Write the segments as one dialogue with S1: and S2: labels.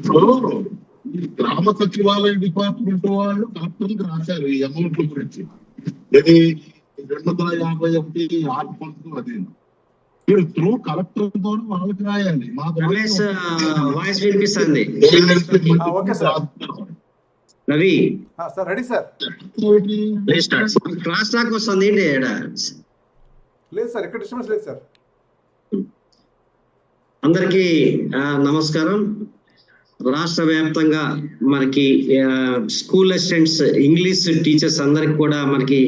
S1: ఈ గ్రామ సచివాలయ డిపార్ట్మెంట్ వాళ్ళు కలెక్టర్కి రాశారు ఈ అమౌంట్ల గురించి. ఇది 251 ఆర్ట్ ఫండ్స్ అది మీరు త్రూ కలెక్టర్ ద్వారా వాళ్ళకి రాయాలి.
S2: వాయిస్ వినిపిస్తుంది Ravi
S3: sir. Ready sir.
S2: Class దాకా వస్తుంది ఏంటి?
S3: లేదు సార్, ఎక్కడ డిస్టర్బెన్స్ లేదు సార్.
S2: అందరికీ నమస్కారం. రాష్ట్ర వ్యాప్తంగా మనకి స్కూల్ అసిస్టెంట్స్ ఇంగ్లీష్ టీచర్స్ అందరికి కూడా మనకి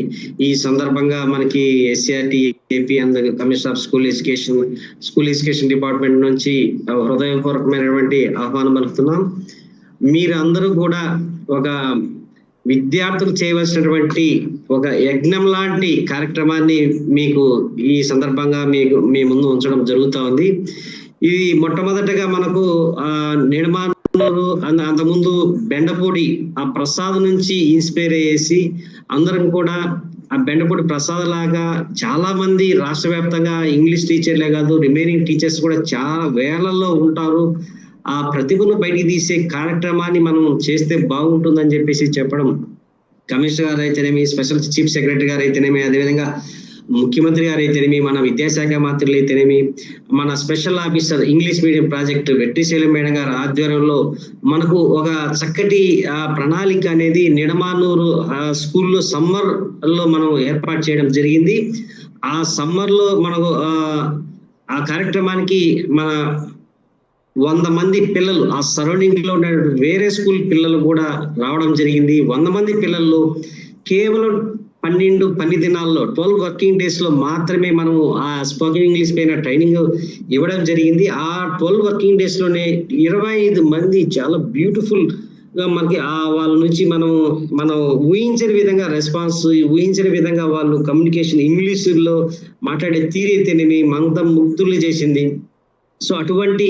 S2: ఈ సందర్భంగా మనకి SCERT AP and commissioner of school education department నుంచి హృదయపూర్వకమైనటువంటి ఆహ్వానం పలుకుతున్నాం. మీరందరూ కూడా ఒక విద్యార్థులు చేయవలసినటువంటి ఒక యజ్ఞం లాంటి కార్యక్రమాన్ని మీకు ఈ సందర్భంగా మీ ముందు ఉంచడం జరుగుతూ ఉంది. ఇది మొట్టమొదటగా మనకు నిర్మాణం అంతకుముందు బెండపూడి ఆ ప్రసాద్ నుంచి ఇన్స్పైర్ అయ్యేసి అందరం కూడా ఆ బెండపూడి ప్రసాద్ లాగా చాలా మంది రాష్ట్ర వ్యాప్తంగా ఇంగ్లీష్ టీచర్లే కాదు రిమైనింగ్ టీచర్స్ కూడా చాలా వేలల్లో ఉంటారు. ఆ ప్రతిభను బయటికి తీసే కార్యక్రమాన్ని మనం చేస్తే బాగుంటుందని చెప్పేసి చెప్పడం కమిషనర్ గారు అయితేనేమి, స్పెషల్ చీఫ్ సెక్రటరీ గారు అయితేనేమి, అదేవిధంగా ముఖ్యమంత్రి గారు అయితేనేమి, మన విద్యాశాఖ మంత్రులు అయితేనేమి, మన special officer English medium project Vetrisailam madam గారి ఆధ్వర్యంలో మనకు ఒక చక్కటి ప్రణాళిక అనేది నిడమానూరు స్కూల్లో సమ్మర్ లో మనం ఏర్పాటు చేయడం జరిగింది. ఆ సమ్మర్ లో మనకు ఆ కార్యక్రమానికి మన 100 మంది పిల్లలు ఆ సరౌండింగ్ లో ఉన్న వేరే స్కూల్ పిల్లలు కూడా రావడం జరిగింది. 100 మంది పిల్లలు కేవలం 12 దినాల్లో 12 వర్కింగ్ డేస్ లో మాత్రమే మనం ఆ స్పోకెన్ ఇంగ్లీష్ పైన ట్రైనింగ్ ఇవ్వడం జరిగింది. ఆ 12 వర్కింగ్ డేస్ లోనే 25 మంది చాలా బ్యూటిఫుల్ గా మనకి వాళ్ళ నుంచి మనం ఊహించని విధంగా రెస్పాన్స్, ఊహించని విధంగా వాళ్ళు కమ్యూనికేషన్ ఇంగ్లీష్ లో మాట్లాడే తీరైతేనేమి మందం ముగ్ధులు చేసింది. సో అటువంటి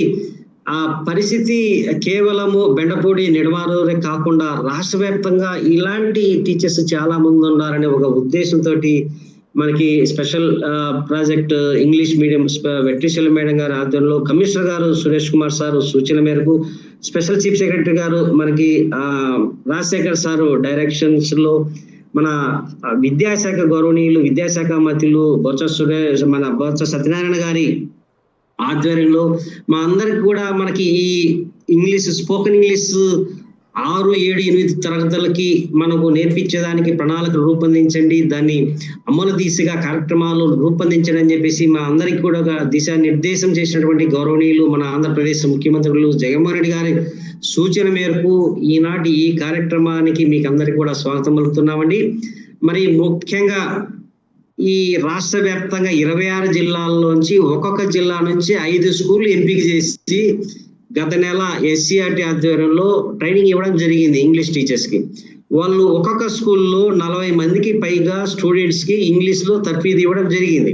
S2: ఆ పరిస్థితి కేవలము బెండపూడి నిడమానూరే కాకుండా రాష్ట్ర వ్యాప్తంగా ఇలాంటి టీచర్స్ చాలా మంది ఉన్నారనే ఒక ఉద్దేశంతో మనకి special project English medium Vetrisailam madam గారి ఆధ్వర్యంలో కమిషనర్ గారు సురేష్ కుమార్ సార్ సూచన మేరకు స్పెషల్ చీఫ్ సెక్రటరీ గారు మనకి రాజశేఖర్ సారు డైరెక్షన్స్ లో మన విద్యాశాఖ గౌరవనీయులు విద్యాశాఖ మంత్రులు బొత్స సత్యనారాయణ గారి ఆధ్వర్యంలో మా అందరికి కూడా మనకి ఈ ఇంగ్లీష్ స్పోకెన్ ఇంగ్లీష్ 6, 7, 8 తరగతులకి మనకు నేర్పించేదానికి ప్రణాళిక రూపొందించండి, దాన్ని అమలు దిశగా కార్యక్రమాలు రూపొందించడం చెప్పేసి మా అందరికి కూడా దిశానిర్దేశం చేసినటువంటి గౌరవనీయులు మన ఆంధ్రప్రదేశ్ ముఖ్యమంత్రులు జగన్మోహన్ రెడ్డి గారి సూచన మేరకు ఈనాటి ఈ కార్యక్రమానికి మీకు అందరికి కూడా స్వాగతం పలుకుతున్నామండి. మరి ముఖ్యంగా ఈ రాష్ట్ర వ్యాప్తంగా 26 జిల్లాల్లోంచి ఒక్కొక్క జిల్లా నుంచి 5 స్కూళ్ళు ఎంపిక చేసి గత నెల ఎస్సిఆర్టీ ఆధ్వర్యంలో ట్రైనింగ్ ఇవ్వడం జరిగింది ఇంగ్లీష్ టీచర్స్ కి. వాళ్ళు ఒక్కొక్క స్కూల్లో 40 మందికి పైగా స్టూడెంట్స్ కి ఇంగ్లీష్ లో తర్ఫీదు ఇవ్వడం జరిగింది.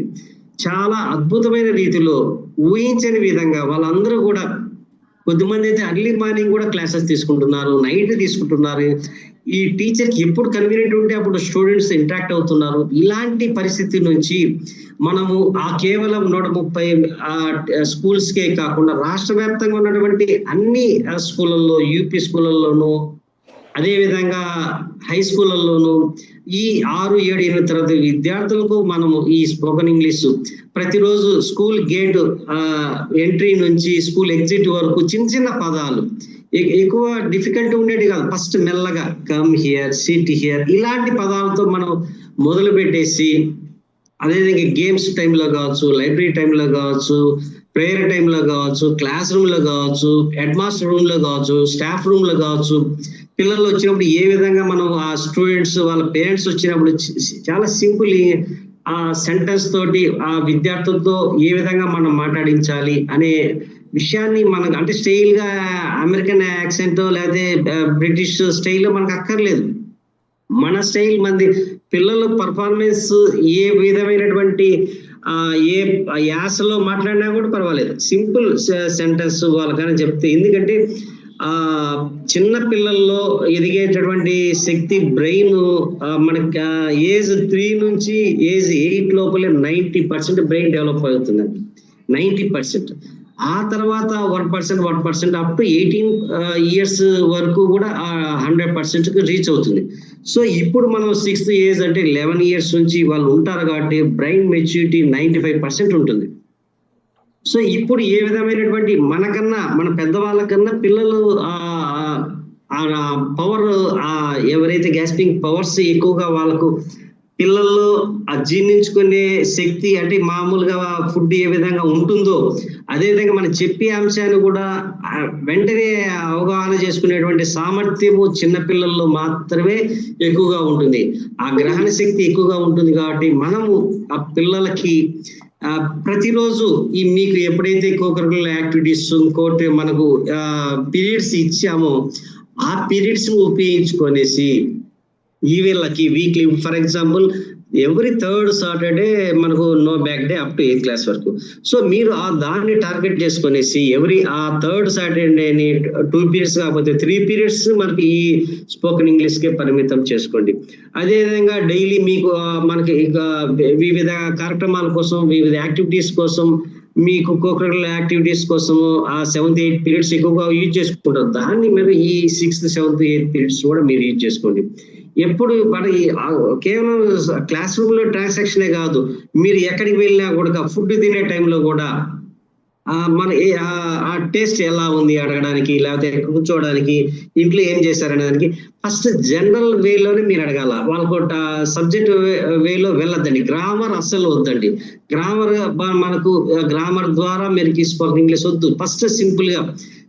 S2: చాలా అద్భుతమైన రీతిలో ఊహించని విధంగా వాళ్ళందరూ కూడా కొద్దిమంది అయితే అర్లీ మార్నింగ్ కూడా క్లాసెస్ తీసుకుంటున్నారు, నైట్ తీసుకుంటున్నారు. ఈ టీచర్ కి ఎప్పుడు కన్వీనియంట్ ఉంటే అప్పుడు స్టూడెంట్స్ ఇంటరాక్ట్ అవుతున్నారు. ఇలాంటి పరిస్థితి నుంచి మనము ఆ కేవలం 130 స్కూల్స్ కే కాకుండా రాష్ట్ర వ్యాప్తంగా ఉన్నటువంటి అన్ని స్కూళ్ళల్లో, యూపీ స్కూళ్ళల్లోనూ, అదేవిధంగా హై స్కూళ్ళల్లోనూ ఈ 6, 7, 8 తరగతి విద్యార్థులకు మనము ఈ స్పోకెన్ ఇంగ్లీష్ ప్రతిరోజు స్కూల్ గేట్ ఎంట్రీ నుంచి స్కూల్ ఎగ్జిట్ వరకు చిన్న పదాలు ఎక్కువ డిఫికల్ట్ ఉండేది కాదు. ఫస్ట్ మెల్లగా కమ్ హియర్, సిట్ హియర్ ఇలాంటి పదాలతో మనం మొదలు పెట్టేసి అదేవిధంగా గేమ్స్ టైంలో కావచ్చు, లైబ్రరీ టైంలో కావచ్చు, ప్రేయర్ టైంలో కావచ్చు, క్లాస్ రూమ్ లో కావచ్చు, హెడ్ మాస్టర్ రూమ్ లో కావచ్చు, స్టాఫ్ రూమ్ లో కావచ్చు, పిల్లలు వచ్చినప్పుడు ఏ విధంగా మనం ఆ స్టూడెంట్స్ వాళ్ళ పేరెంట్స్ వచ్చినప్పుడు చాలా సింపుల్ ఆ సెంటెన్స్ తోటి ఆ విద్యార్థులతో ఏ విధంగా మనం మాట్లాడించాలి అనే విషయాన్ని మనకు అంటే స్టైల్ గా అమెరికన్ యాక్సెంట్ లేకపోతే బ్రిటిష్ స్టైల్లో మనకు అక్కర్లేదు. మన స్టైల్ మంది పిల్లల పర్ఫార్మెన్స్ ఏ విధమైనటువంటి ఏ యాసలో మాట్లాడినా కూడా పర్వాలేదు, సింపుల్ సెంటెన్స్ వాళ్ళకని చెప్తే. ఎందుకంటే చిన్న పిల్లల్లో ఎదిగేటటువంటి శక్తి బ్రెయిన్ మనకి ఏజ్ 3 నుంచి ఏజ్ 8 లోపలే 90% బ్రెయిన్ డెవలప్ అవుతుందండి. 90%. ఆ తర్వాత 1% అప్ టు 18 years వరకు కూడా 100% రీచ్ అవుతుంది. సో ఇప్పుడు మనం 6th ఏజ్ అంటే 11 years నుంచి వాళ్ళు ఉంటారు కాబట్టి బ్రెయిన్ మెచ్యూరిటీ 95% ఉంటుంది. సో ఇప్పుడు ఏ విధమైనటువంటి మనకన్నా మన పెద్దవాళ్ళకన్నా పిల్లలు పవర్ ఎవరైతే గ్యాస్పింగ్ పవర్స్ ఎక్కువగా వాళ్ళకు పిల్లల్లో జీర్ణించుకునే శక్తి అంటే మామూలుగా ఫుడ్ ఏ విధంగా ఉంటుందో అదేవిధంగా మనం చెప్పే అంశాన్ని కూడా వెంటనే అవగాహన చేసుకునేటువంటి సామర్థ్యము చిన్నపిల్లల్లో మాత్రమే ఎక్కువగా ఉంటుంది. ఆ గ్రహణ శక్తి ఎక్కువగా ఉంటుంది కాబట్టి మనము ఆ పిల్లలకి ప్రతిరోజు ఈ మీకు ఎప్పుడైతే కోకరికులర్ యాక్టివిటీస్ ఇంకోటి మనకు పీరియడ్స్ ఇచ్చామో ఆ పీరియడ్స్ ఉపయోగించుకొనేసి ఈ వీళ్ళకి weekly for example every 3rd Saturday మనకు no bag day up to 8th class వరకు. సో మీరు దాన్ని టార్గెట్ చేసుకునేసి ఆ 3rd Saturdayని 2 periods కాకపోతే 3 periods మనకి ఈ స్పోకెన్ ఇంగ్లీష్కే పరిమితం చేసుకోండి. అదేవిధంగా డైలీ మీకు మనకి వివిధ కార్యక్రమాల కోసం వివిధ యాక్టివిటీస్ కోసం మీకు కోకరికులర్ యాక్టివిటీస్ కోసము ఆ 7th 8th periods ఎక్కువగా యూజ్ చేసుకుంటారు. దాన్ని మీరు ఈ 6th 7th 8th periods కూడా మీరు యూజ్ చేసుకోండి. ఎప్పుడు మన కేవలం క్లాస్ రూమ్ లో ట్రాన్సాక్షనే కాదు, మీరు ఎక్కడికి వెళ్ళినా కూడా ఫుడ్ తినే టైంలో కూడా మన ఆ టేస్ట్ ఎలా ఉంది అడగడానికి, లేకపోతే కూర్చోవడానికి, ఇంట్లో ఏం చేశారనేదానికి ఫస్ట్ జనరల్ వేలోనే మీరు అడగాల. వాళ్ళకు సబ్జెక్ట్ వేలో వెళ్ళొద్దండి, గ్రామర్ అస్సలు వద్దండి. మనకు గ్రామర్ ద్వారా మీరు స్పోకెన్ ఇంగ్లీష్ వద్దు. ఫస్ట్ సింపుల్ గా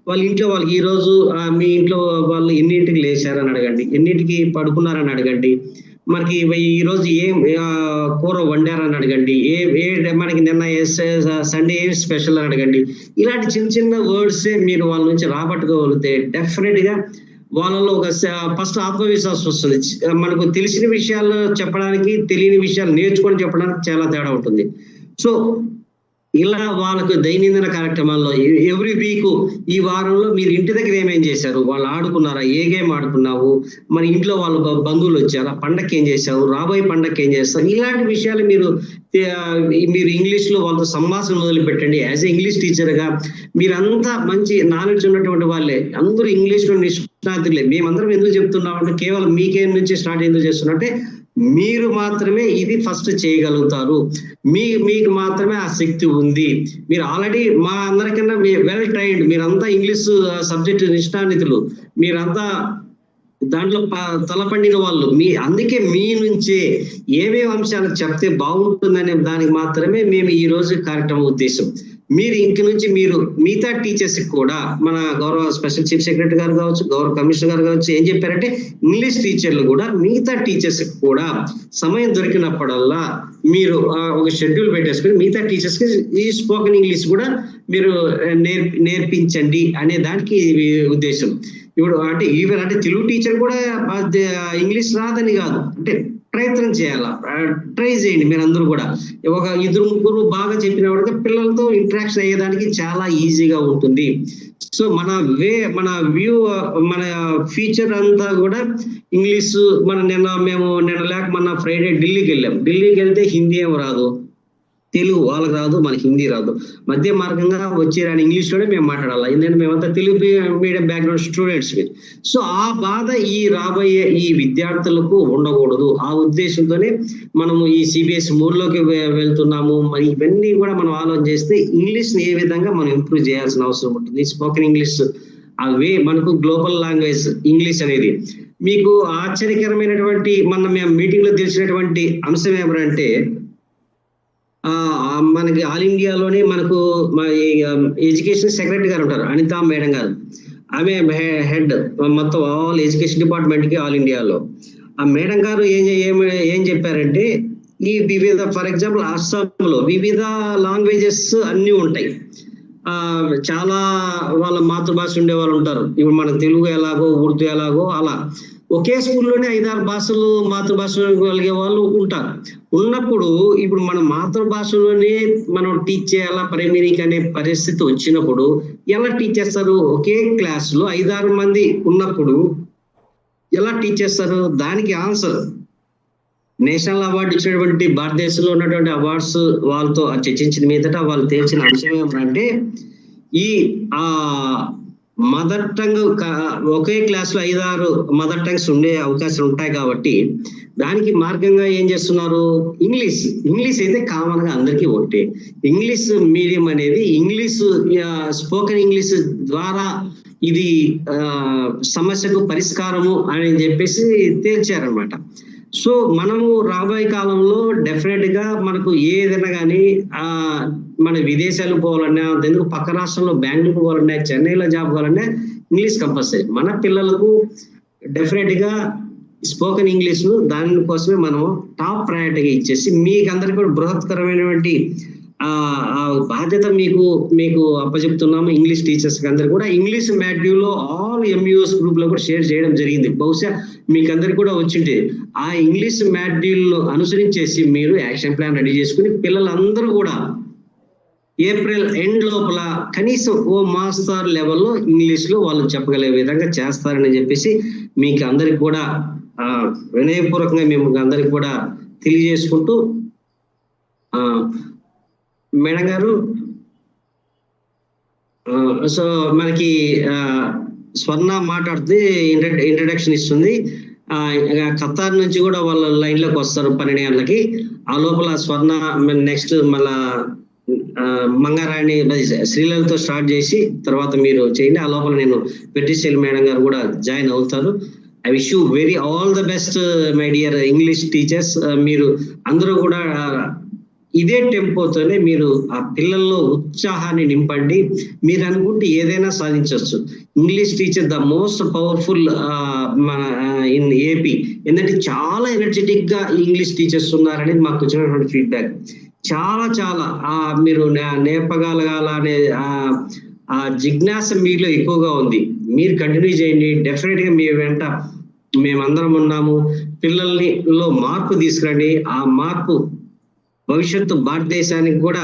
S2: వాళ్ళ ఇంట్లో వాళ్ళకి ఈ రోజు మీ ఇంట్లో వాళ్ళు ఎన్నింటికి లేచారని అడగండి, ఎన్నింటికి పడుకున్నారని అడగండి, మనకి ఈ రోజు ఏం కూర వండారని అడగండి, మనకి నిన్న సండే ఏం స్పెషల్ అని అడగండి. ఇలాంటి చిన్న చిన్న వర్డ్సే మీరు వాళ్ళ నుంచి రాబట్టుకోగలిగితే డెఫినెట్ గా వాళ్ళలో ఒక ఫస్ట్ ఆత్మవిశ్వాసం వస్తుంది. మనకు తెలిసిన విషయాలు చెప్పడానికి తెలియని విషయాలు నేర్చుకొని చెప్పడానికి చాలా తేడా ఉంటుంది. సో ఇలా వాళ్ళకు దైనందిన కార్యక్రమాల్లో ఎవ్రీ వీక్ ఈ వారంలో మీరు ఇంటి దగ్గర ఏమేం చేశారు, వాళ్ళు ఆడుకున్నారా, ఏ గేమ్ ఆడుకున్నావు, మరి ఇంట్లో వాళ్ళ బంధువులు వచ్చారా, పండగకి ఏం చేశావు, రాబోయే పండగకి ఏం చేస్తావు, ఇలాంటి విషయాలు మీరు ఇంగ్లీష్ లో వాళ్ళతో సంభాషణ మొదలు పెట్టండి. యాజ్ ఏ ఇంగ్లీష్ టీచర్ గా మీరంతా మంచి నాలెడ్జ్ ఉన్నటువంటి వాళ్ళే, అందరూ ఇంగ్లీష్ లో నిష్ణాతులే. మేమందరం ఎందుకు చెప్తున్నామంటే కేవలం మీకే నుంచి స్టార్ట్ ఎందుకు చేస్తున్నట్టే మీరు మాత్రమే ఇది ఫస్ట్ చేయగలుగుతారు, మీకు మాత్రమే ఆ శక్తి ఉంది. మీరు ఆల్రెడీ మా అందరికన్నా వెల్ ట్రైన్డ్, మీరంతా ఇంగ్లీష్ సబ్జెక్ట్ నిష్ణాతులు, మీరంతా దాంట్లో తలపండిన వాళ్ళు. అందుకే మీ నుంచే ఏమేమి అంశాలు చెప్తే బాగుంటుందనే దానికి మాత్రమే మేము ఈ రోజు కార్యక్రమం ఉద్దేశం. మీరు ఇంక నుంచి మీరు మిగతా టీచర్స్ కూడా మన గౌరవ స్పెషల్ చీఫ్ సెక్రటరీ గారు కావచ్చు, గౌరవ కమిషనర్ గారు కావచ్చు, ఏం చెప్పారంటే ఇంగ్లీష్ టీచర్లు కూడా మిగతా టీచర్స్ కూడా సమయం దొరికినప్పుడల్లా మీరు ఒక షెడ్యూల్ పెట్టేసుకుని మిగతా టీచర్స్ కి ఈ స్పోకెన్ ఇంగ్లీష్ కూడా మీరు నేర్పించండి అనే దానికి ఉద్దేశం. ఇప్పుడు అంటే తెలుగు టీచర్ కూడా ఇంగ్లీష్ రాదని కాదు, అంటే ప్రయత్నం చేయాలా, ట్రై చేయండి. మీరందరూ కూడా ఒక 2-3 బాగా చెప్పిన వాడిగా పిల్లలతో ఇంటరాక్షన్ అయ్యేదానికి చాలా ఈజీగా ఉంటుంది. సో మన వ్యూ మన ఫ్యూచర్ అంతా కూడా ఇంగ్లీష్. నిన్న లేక మన ఫ్రైడే ఢిల్లీకి వెళ్తే హిందీ ఏం రాదు, తెలుగు వాళ్ళకి రాదు, మనకి హిందీ రాదు. మధ్య మార్గంగా వచ్చేరాని ఇంగ్లీష్ లోనే మేము మాట్లాడాలి, ఎందుకంటే మేమంతా Telugu medium background students. So ఆ బాధ రాబోయే ఈ విద్యార్థులకు ఉండకూడదు. ఆ ఉద్దేశంతోనే మనము ఈ CBSE 3లోకి వెళ్తున్నాము. మరి ఇవన్నీ కూడా మనం ఆలోచన చేస్తే ఇంగ్లీష్ ని ఏ విధంగా మనం ఇంప్రూవ్ చేయాల్సిన అవసరం ఉంటుంది. స్పోకెన్ ఇంగ్లీష్ మనకు గ్లోబల్ లాంగ్వేజ్ ఇంగ్లీష్ అనేది మీకు ఆశ్చర్యకరమైనటువంటి మేము మీటింగ్ లో తెలిసినటువంటి అంశం ఏమంటే మనకి ఆల్ ఇండియాలోనే మనకు ఎడ్యుకేషన్ సెక్రటరీ గారు ఉంటారు, అనితా మేడం గారు. ఆమె హెడ్ మొత్తం ఆల్ ఎడ్యుకేషన్ డిపార్ట్మెంట్ కి ఆల్ ఇండియాలో. ఆ మేడం గారు ఏం చెప్పారంటే ఈ వివిధ ఫర్ ఎగ్జాంపుల్ అస్సాంలో వివిధ లాంగ్వేజెస్ అన్ని ఉంటాయి. చాలా వాళ్ళ మాతృభాష ఉండే వాళ్ళు ఉంటారు. ఇప్పుడు మనకు తెలుగు ఎలాగో ఉర్దూ ఎలాగో అలా ఒకే స్కూల్లోనే 5-6 భాషలు మాతృభాష కలిగే వాళ్ళు ఉంటారు. ఉన్నప్పుడు ఇప్పుడు మన మాతృభాషలోనే మనం టీచ్ చేయాలా ప్రైమరీకి అనే పరిస్థితి వచ్చినప్పుడు ఎలా టీచ్ చేస్తారు? ఒకే క్లాస్ లో 5-6 మంది ఉన్నప్పుడు ఎలా టీచ్ చేస్తారు? దానికి ఆన్సర్ నేషనల్ అవార్డు ఇచ్చినటువంటి భారతదేశంలో ఉన్నటువంటి అవార్డ్స్ వాళ్ళతో చర్చించిన మీదట వాళ్ళు తేల్చిన అంశం ఏమంటే ఈ మదర్ టంగ్ ఒకే క్లాస్ లో 5-6 మదర్ టంగ్స్ ఉండే అవకాశాలు ఉంటాయి కాబట్టి దానికి మార్గంగా ఏం చేస్తున్నారు, ఇంగ్లీష్ అయితే కామన్ గా అందరికీ ఒకటే. ఇంగ్లీష్ మీడియం అనేది స్పోకెన్ ఇంగ్లీష్ ద్వారా ఇది సమస్యకు పరిష్కారము అని చెప్పేసి తేల్చారనమాట. సో మనము రాబోయే కాలంలో డెఫినెట్ గా మనకు ఏదైనా కానీ మన విదేశాలకు పోవాలన్నా, ఎందుకు పక్క రాష్ట్రంలో బెంగళూరు పోవాలన్నా, చెన్నైలో జాబ్ కావాలన్నా ఇంగ్లీష్ కంపల్సరీ. మన పిల్లలకు డెఫినెట్ గా స్పోకెన్ ఇంగ్లీష్ దానికోసమే మనం టాప్ ప్రయారిటీగా ఇచ్చేసి మీకు అందరికీ కూడా బృహత్కరమైనటువంటి బాధ్యత మీకు అప్పచెప్తున్నాము. ఇంగ్లీష్ టీచర్స్ అందరు కూడా ఇంగ్లీష్ మాడ్యూల్లో ఆల్ ఎంయూఎస్ గ్రూప్ లో కూడా షేర్ చేయడం జరిగింది. బహుశా మీకు అందరికి కూడా వచ్చింటే ఆ ఇంగ్లీష్ మాడ్యూల్ అనుసరించేసి మీరు యాక్షన్ ప్లాన్ రెడీ చేసుకుని పిల్లలందరూ కూడా ఏప్రిల్ ఎండ్ లోపల కనీసం ఓ మాస్టర్ లెవెల్లో ఇంగ్లీష్ లో వాళ్ళు చెప్పగలిగే విధంగా చేస్తారని చెప్పేసి మీకు అందరికి కూడా వినయపూర్వకంగా మేము అందరికి కూడా తెలియజేసుకుంటూ, మేడం గారు సో మనకి స్వర్ణ మాట్లాడితే ఇంట్రడక్షన్ ఇస్తుంది. ఖతార్ నుంచి కూడా వాళ్ళ లైన్ లోకి వస్తారు 12 గంటలకి. ఆ లోపల స్వర్ణ నెక్స్ట్ మళ్ళా మంగారాణి శ్రీలతో స్టార్ట్ చేసి తర్వాత మీరు చేయండి. ఆ లోపల నేను పెట్రిషియల్ మేడం గారు కూడా జాయిన్ అవుతారు. I wish you very all the best my dear English teachers. మీరు అందరూ కూడా ఇదే టెంపోతోనే మీరు ఆ పిల్లల్లో ఉత్సాహాన్ని నింపండి. మీరు అనుకుంటే ఏదైనా సాధించవచ్చు. English teacher the most powerful in AP. ఎందుకంటే చాలా ఎనర్జెటిక్ గా ఇంగ్లీష్ టీచర్స్ ఉన్నారనేది మాకు వచ్చినటువంటి ఫీడ్బ్యాక్. చాలా మీరు నేర్పగలగాల అనే ఆ జిజ్ఞాస మీలో ఎక్కువగా ఉంది. మీరు కంటిన్యూ చేయండి. డెఫినెట్ గా మీ వెంట మేమందరం ఉన్నాము. పిల్లల్లో మార్పు తీసుకురండి. ఆ మార్పు భవిష్యత్తు భారతదేశానికి కూడా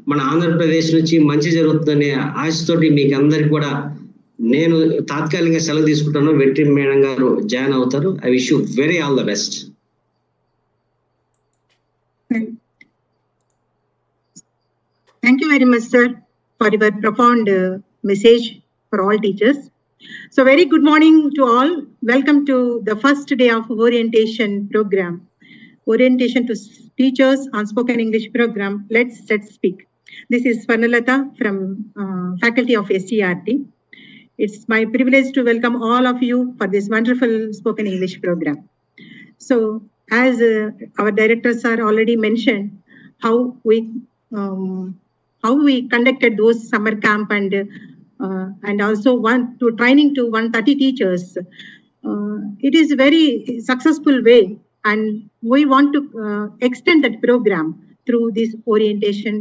S2: మన ఆంధ్రప్రదేశ్ నుంచి మంచి జరుగుతుందనే ఆశతోటి మీకు అందరికి కూడా నేను తాత్కాలికంగా సెలవు తీసుకుంటాను. వెట్రి మేడం గారు జాయిన్ అవుతారు. I wish you very all the best.
S4: Thank you very much, sir, for your profound message for all teachers. So very good morning to all. Welcome to the first day of orientation program. Orientation to teachers on spoken English program. Let's speak. This is Swarnalata from faculty of APSCERT. It's my privilege to welcome all of you for this wonderful spoken English program. So as our directors are already mentioned, how we conducted those summer camp and also training to 130 teachers. It is very successful way, and we want to extend that program through this orientation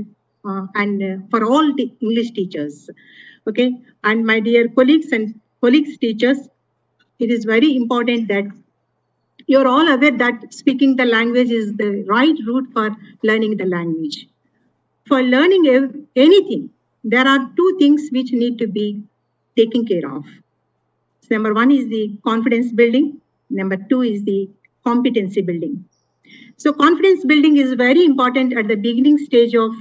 S4: and for all the English teachers. Okay, and my dear colleagues teachers, it is very important that you're all aware that speaking the language is the right route for learning the language. For learning anything, there are two things which need to be taken care of. So number one is the confidence building. Number two is the competency building. So confidence building is very important at the beginning stage of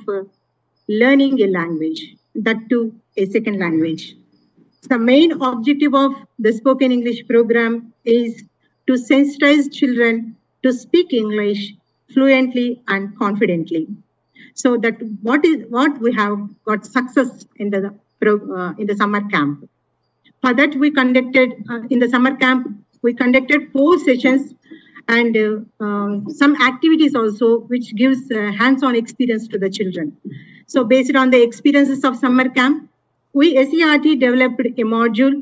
S4: learning a language, that too a second language. The main objective of the spoken English program is to sensitize children to speak English fluently and confidently. So that what we have got success in the summer camp. For that we conducted in the summer camp, we conducted 4 sessions and some activities also, which gives hands-on experience to the children. So based on the experiences of summer camp, we APSCERT developed a module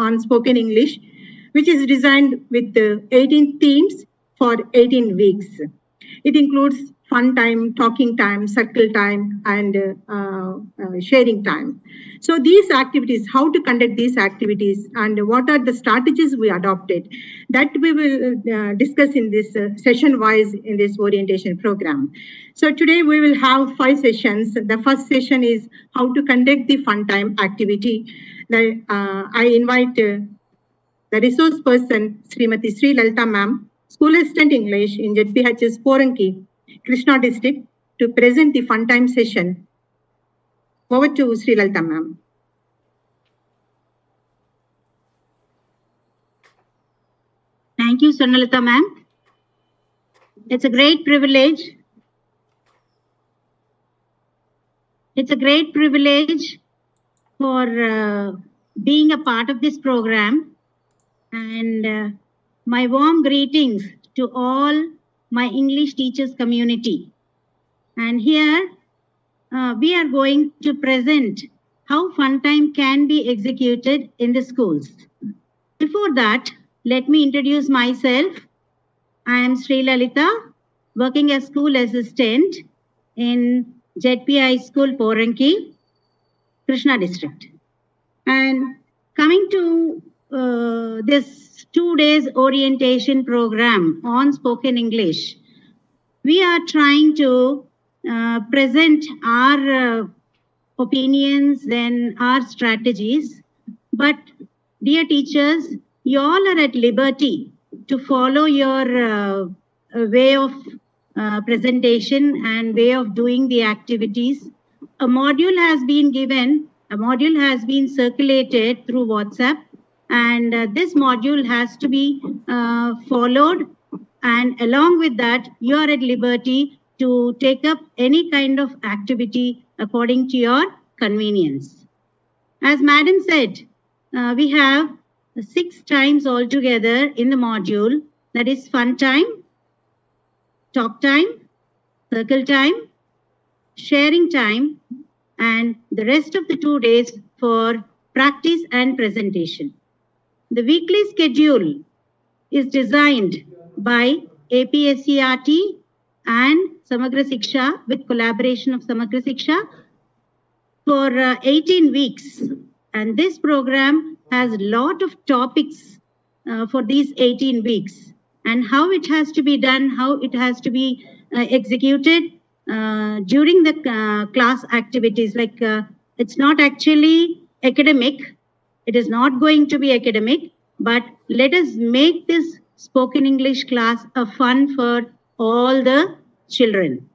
S4: on spoken English, which is designed with 18 themes for 18 weeks. It includes fun time, talking time, circle time, and sharing time. So these activities, how to conduct these activities and what are the strategies we adopted, that we will discuss in this session-wise in this orientation program. So today we will have 5 sessions. The first session is how to conduct the fun time activity. I invite the resource person, Srimati Sri Lalita ma'am, School Assistant English in ZPHS Poranki, Krishna district, to present the fun time session Over to Sri Lalita ma'am.
S5: Thank you, Swarnalata ma'am. It's a great privilege. It's a great privilege for being a part of this program, and my warm greetings to all my English teachers community. And here we are going to present how fun time can be executed in the schools. Before that, let me introduce myself. I am Sri Lalita, working as school assistant in ZPI School, Poranki, Krishna district. And coming to this 2 days orientation program on spoken English, we are trying to present our opinions and our strategies. But dear teachers, you all are at liberty to follow your way of presentation and way of doing the activities. A module has been given, a module has been circulated through WhatsApp, and this module has to be followed, and along with that you are at liberty to take up any kind of activity according to your convenience. As madam said, we have 6 times altogether in the module, that is fun time, talk time, circle time, sharing time, and the rest of the 2 days for practice and presentation. The weekly schedule is designed by APSCERT and Samagra Shiksha with collaboration of Samagra Shiksha for 18 weeks. And this program has a lot of topics for these 18 weeks, and how it has to be done, how it has to be executed during the class activities. Like it's not actually academic, it is not going to be academic, but let us make this spoken English class a fun for all the children.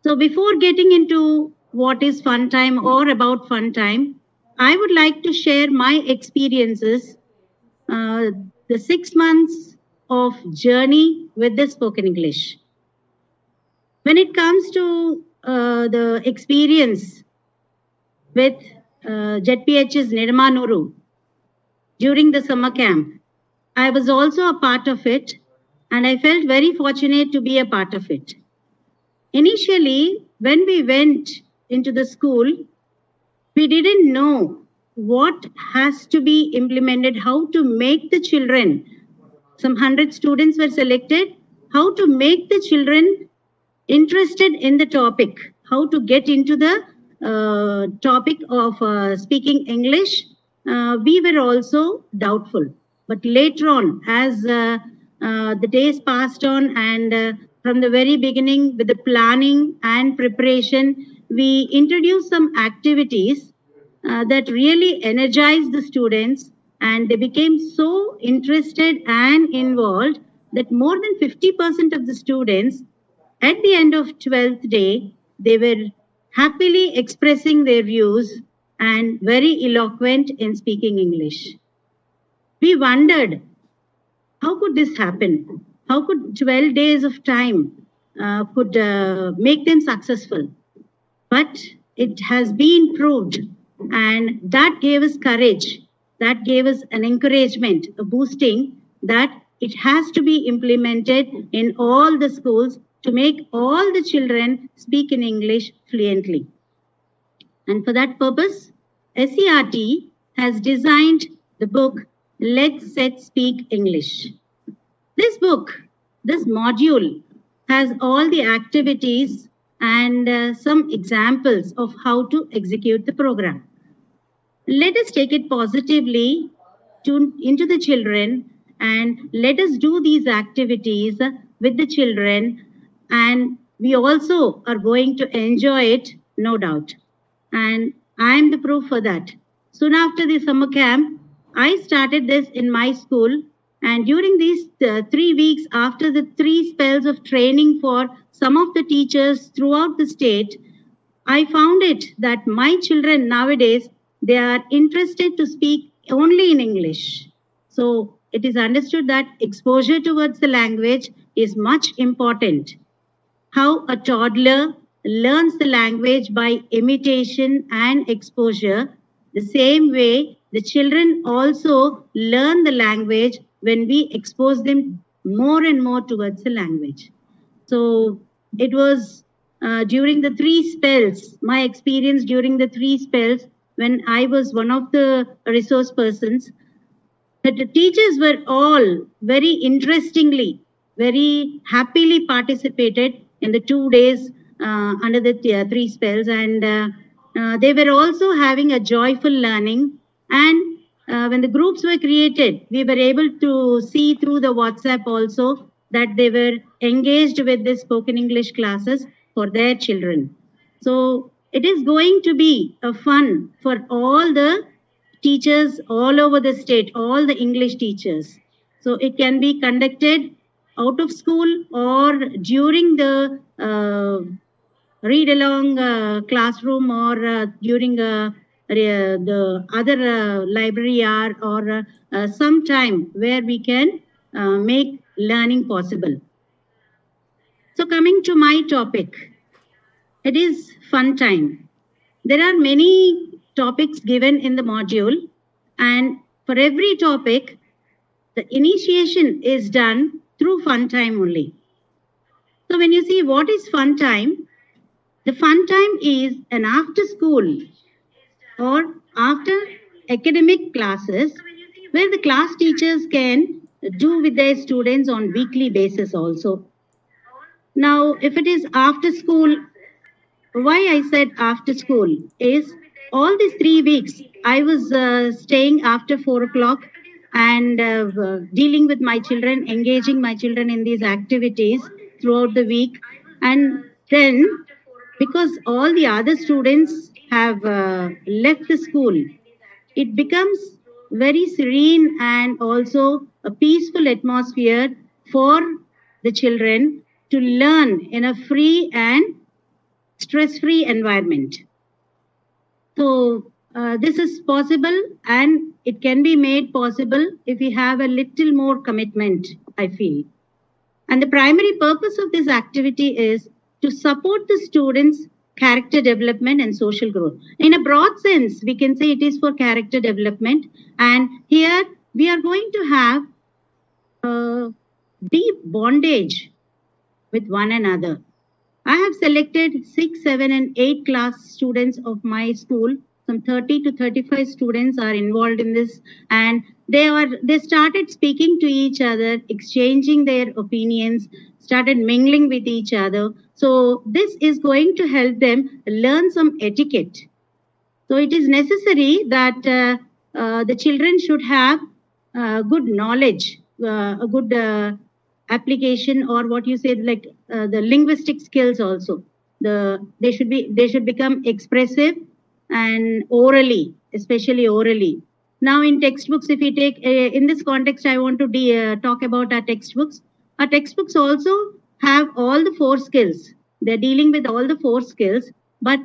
S5: So before getting into what is fun time or about fun time, I would like to share my experiences, the 6 months of journey with the spoken English. When it comes to the experience with ZPH's Nirmanuru during the summer camp, I was also a part of it, and I felt very fortunate to be a part of it. Initially, when we went into the school, we didn't know what has to be implemented, how to make the children, some 100 students were selected, how to make the children interested in the topic, how to get into the topic of speaking English. We were also doubtful. But later on, as the days passed on, and from the very beginning with the planning and preparation, we introduced some activities that really energized the students, and they became so interested and involved that more than 50% of the students at the end of 12th day, they were happily expressing their views and very eloquent in speaking English. We wondered, how could this happen? How could 12 days of time could make them successful? But it has been proved, and that gave us courage, that gave us an encouragement, a boosting, that it has to be implemented in all the schools to make all the children speak in English fluently. And for that purpose, SCRT has designed the book, Let's Set Speak English. This book, this module, has all the activities and some examples of how to execute the program. Let us take it positively into the children, and let us do these activities with the children, and we also are going to enjoy it, no doubt. And I am the proof for that. Soon after the summer camp, I started this in my school, and during these 3 weeks, after the 3 spells of training for some of the teachers throughout the state, I found it that my children nowadays, they are interested to speak only in English. So it is understood that exposure towards the language is much important. How a toddler learns the language by imitation and exposure, the same way the children also learn the language when we expose them more and more towards the language. So it was during the 3 spells, my experience during the 3 spells, when I was one of the resource persons, that the teachers were all very interestingly, very happily participated in the 2 days under the 3 spells, and they were also having a joyful learning. And when the groups were created, we were able to see through the WhatsApp also that they were engaged with the spoken English classes for their children. So it is going to be a fun for all the teachers all over the state, all the English teachers. So it can be conducted out of school or during the read along classroom, or during the other library hour, or some time where we can make learning possible. So coming to my topic, it is fun time. There are many topics given in the module, and for every topic, the initiation is done through fun time only. So when you see what is fun time, the fun time is an after school or after academic classes where the class teachers can do with their students on weekly basis also. Now, if it is after school, why I said after school is all these 3 weeks I was staying after 4 o'clock and dealing with my children, engaging my children in these activities throughout the week. And then because all the other students have left the school, it becomes very serene and also a peaceful atmosphere for the children to learn in a free and stress-free environment. So this is possible, and it can be made possible if we have a little more commitment, I feel. And the primary purpose of this activity is to support the students' character development and social growth. In a broad sense, we can say it is for character development. And here we are going to have deep bondage with one another. I have selected 6, 7, and 8 class students of my school. Some 30 to 35 students are involved in this, and they started speaking to each other, exchanging their opinions, started mingling with each other. So this is going to help them learn some etiquette. So it is necessary that the children should have good knowledge, a good application, or what you said, like the linguistic skills also. They should become expressive and orally, especially orally. Now in textbooks, if we take in this context, I want to talk about our textbooks. Our textbooks also have all the 4 skills. They're dealing with all the 4 skills, but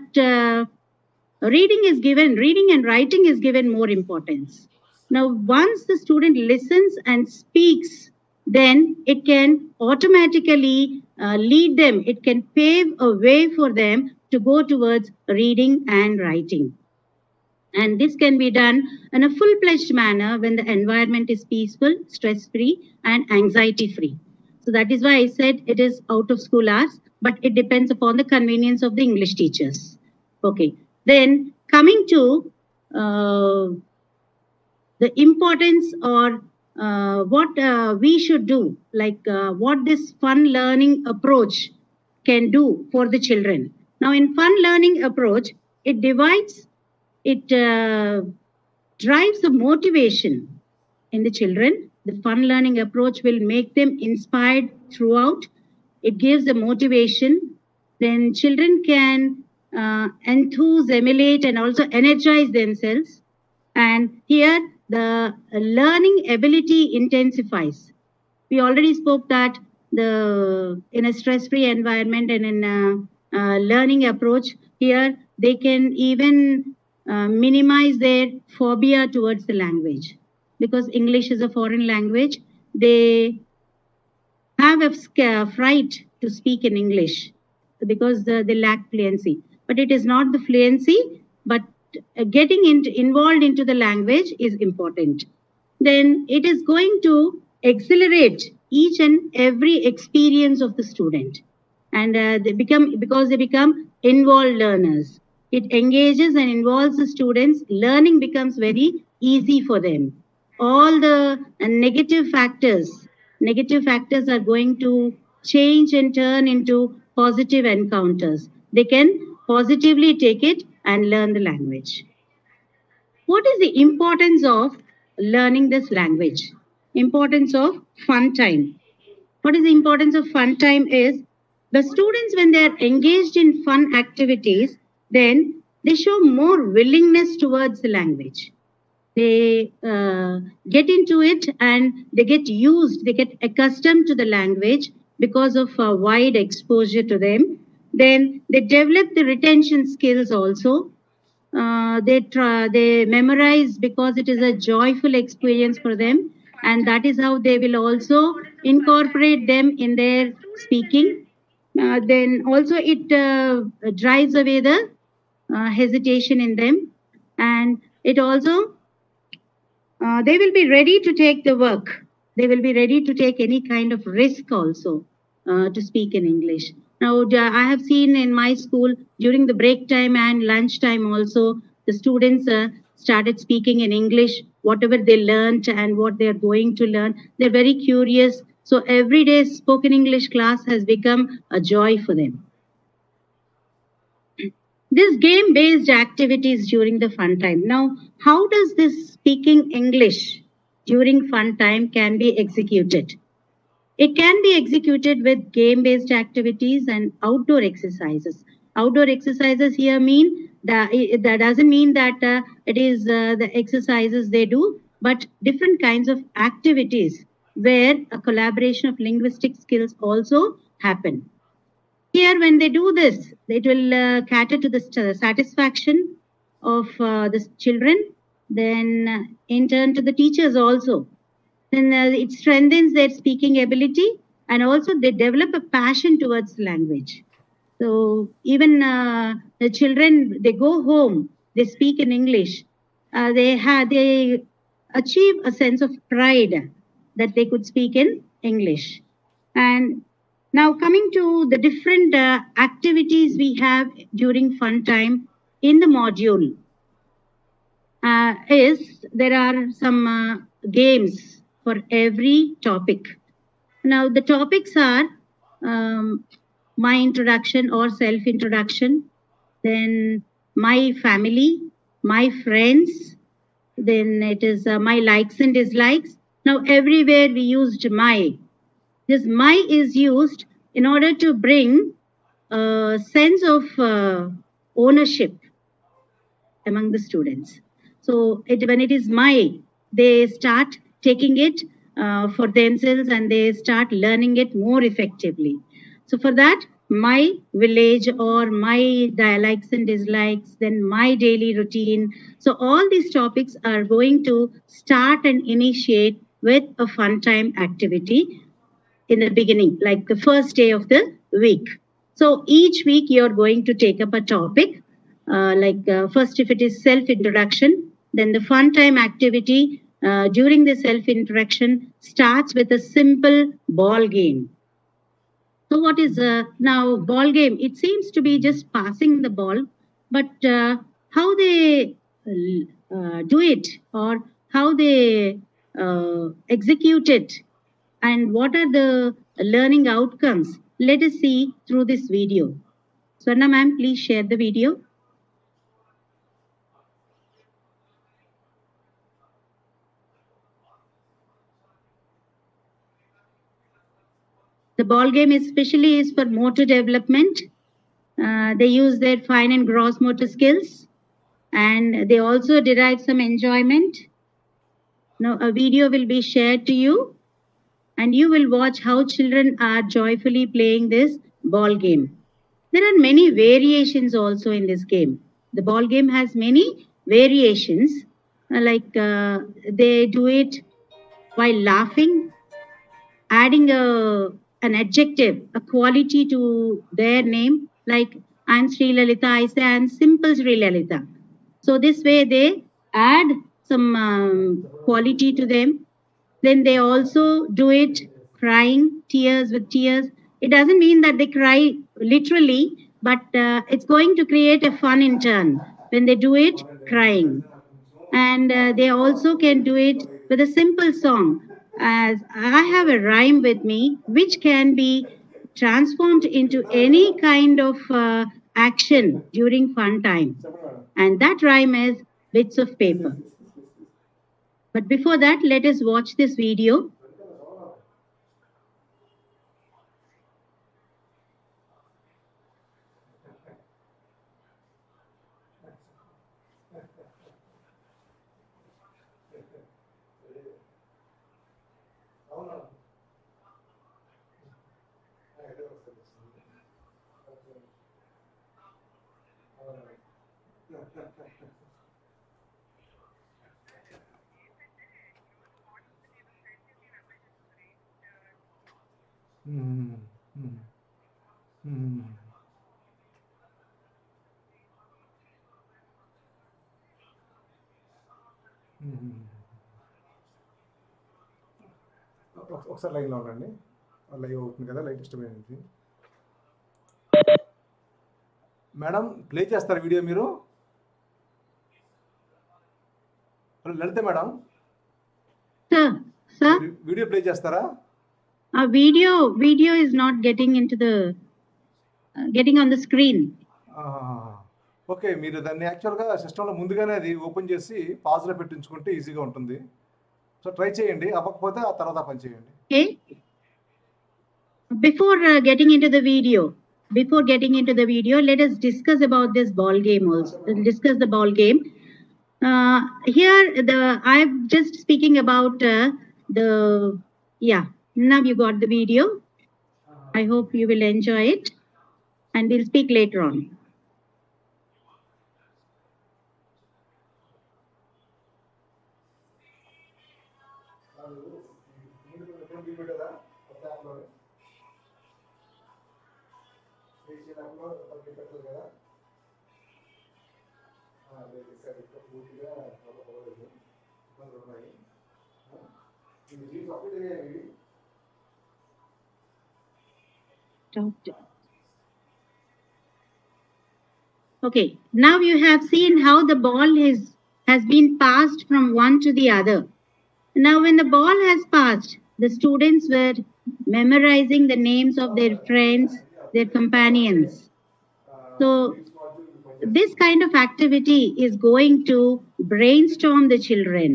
S5: reading and writing is given more importance. Now, once the student listens and speaks, then it can automatically lead them. It can pave a way for them to go towards reading and writing. And this can be done in a full-fledged manner when the environment is peaceful, stress-free, and anxiety-free. So that is why I said it is out of school hours, but it depends upon the convenience of the English teachers. Okay. Then coming to the importance, or what we should do, like what this fun learning approach can do for the children. Now in fun learning approach, it drives the motivation in the children. The fun learning approach will make them inspired throughout. It gives the motivation. Then children can enthuse, emulate, and also energize themselves. And here the learning ability intensifies. We already spoke that in a stress-free environment and in learning approach. Here, they can even minimize their phobia towards the language, because English is a foreign language. They have a fright to speak in English because they lack fluency. But it is not the fluency, but getting involved into the language is important. Then it is going to accelerate each and every experience of the student. And because they become involved learners. It engages and involves the students. Learning becomes very easy for them. All the negative factors are going to change and turn into positive encounters. They can positively take it and learn the language. What is the importance of learning this language? Importance of fun time. What is the importance of fun time is the students, when they are engaged in fun activities, then they show more willingness towards the language. They get into it and they get accustomed to the language because of wide exposure to them. Then they develop the retention skills also. They memorize because it is a joyful experience for them, and that is how they will also incorporate them in their speaking. Then also it drives away the hesitation in them, and it also they will be ready to take the work. They will be ready to take any kind of risk also to speak in English. Now, I have seen in my school during the break time and lunch time also, the students started speaking in English, whatever they learned and what they are going to learn. They're very curious. So every day spoken English class has become a joy for them. This game-based activities during the fun time. Now, how does this speaking English during fun time can be executed? It can be executed with game-based activities and outdoor exercises. Outdoor exercises here mean that doesn't mean that it is the exercises they do, but different kinds of activities where a collaboration of linguistic skills also happen. Here, when they do this, it will cater to the satisfaction of the children, then in turn to the teachers also. Then it strengthens their speaking ability, and also they develop a passion towards language. So even the children, they go home, they speak in English, they achieve a sense of pride that they could speak in English. And now coming to the different activities we have during fun time in the module is there are some games for every topic. Now the topics are my introduction or self-introduction, then my family, my friends, then it is my likes and dislikes. Now everywhere we used my. This my is used in order to bring a sense of ownership among the students. So when it is my, they start taking it for themselves and they start learning it more effectively. So for that, my village or my likes and dislikes, then my daily routine. So all these topics are going to start and initiate with a fun time activity in the beginning, like the first day of the week. So each week you're going to take up a topic, first if it is self-introduction, then the fun time activity during the self-introduction starts with a simple ball game. So what is now ball game? It seems to be just passing the ball, but how they do it or how they execute it and what are the learning outcomes? Let us see through this video. Swarna ma'am, please share the video. The ball game especially is for motor development. They use their fine and gross motor skills, and they also derive some enjoyment. Now a video will be shared to you, and you will watch how children are joyfully playing this ball game. there are many variations also in this game. The ball game has many variations, they do it while laughing, adding an adjective, a quality to their name, like I'm Sri Lalita, I say I'm simple Sri Lalita. So this way they add some quality to them. Then they also do it crying, tears with tears. It doesn't mean that they cry literally, but it's going to create a fun in turn when they do it crying. And they also can do it with a simple song. As I have a rhyme with me, which can be transformed into any kind of action during fun time. And that rhyme is bits of paper. But before that, let us watch this video.
S3: ఒకసారి లైన్లో ఉండండి. Live అవుతుంది కదా, live disturb అయింది. Madam play చేస్తారు video మీరు? లలిత madam video play చేస్తారా?
S5: Video is not getting on the screen.
S3: Okay, మీరు దాన్ని యాక్చువల్గా సిస్టంలో ముందుగానే అది ఓపెన్ చేసి పాజ్లో పెట్టించుకుంటే ఈజీగా ఉంటుంది. సో ట్రై చేయండి, అవ్వకపోతే ఆ తర్వాత పని చేయండి.
S5: Okay. Before getting into the video, let us discuss about this ball game also. Discuss the ball game. Here, I'm just speaking about now you got the video. I hope you will enjoy it, and we'll speak later on. Okay, now you have seen how the ball has been passed from one to the other. Now when the ball has passed, the students were memorizing the names of their friends, their companions. So this kind of activity is going to brainstorm the children.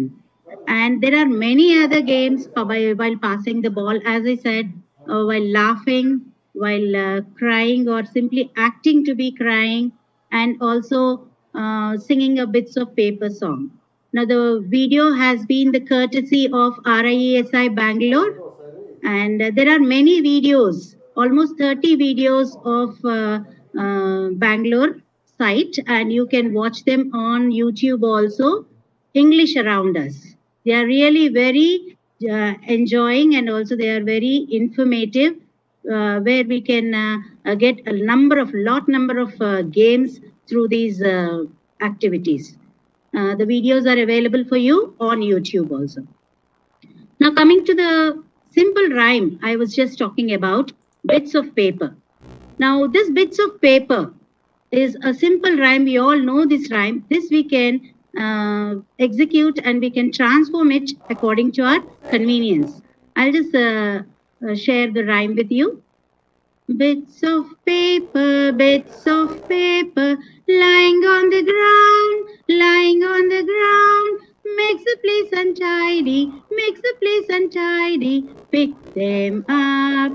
S5: And there are many other games while passing the ball, as I said, while laughing, while crying, or simply acting to be crying, and also singing a bits of paper song. Now the video has been the courtesy of RIESI Bangalore, and there are many videos, almost 30 videos of Bangalore site, and you can watch them on YouTube also. English around us. They are really very enjoying, and also they are very informative, where we can get a number of games through these activities. The videos are available for you on YouTube also. Now coming to the simple rhyme I was just talking about, bits of paper. Now this bits of paper is a simple rhyme. We all know this rhyme. This we can execute, and we can transform it according to our convenience. I'll just share the rhyme with you. Bits of paper, lying on the ground, makes the place untidy, pick them up.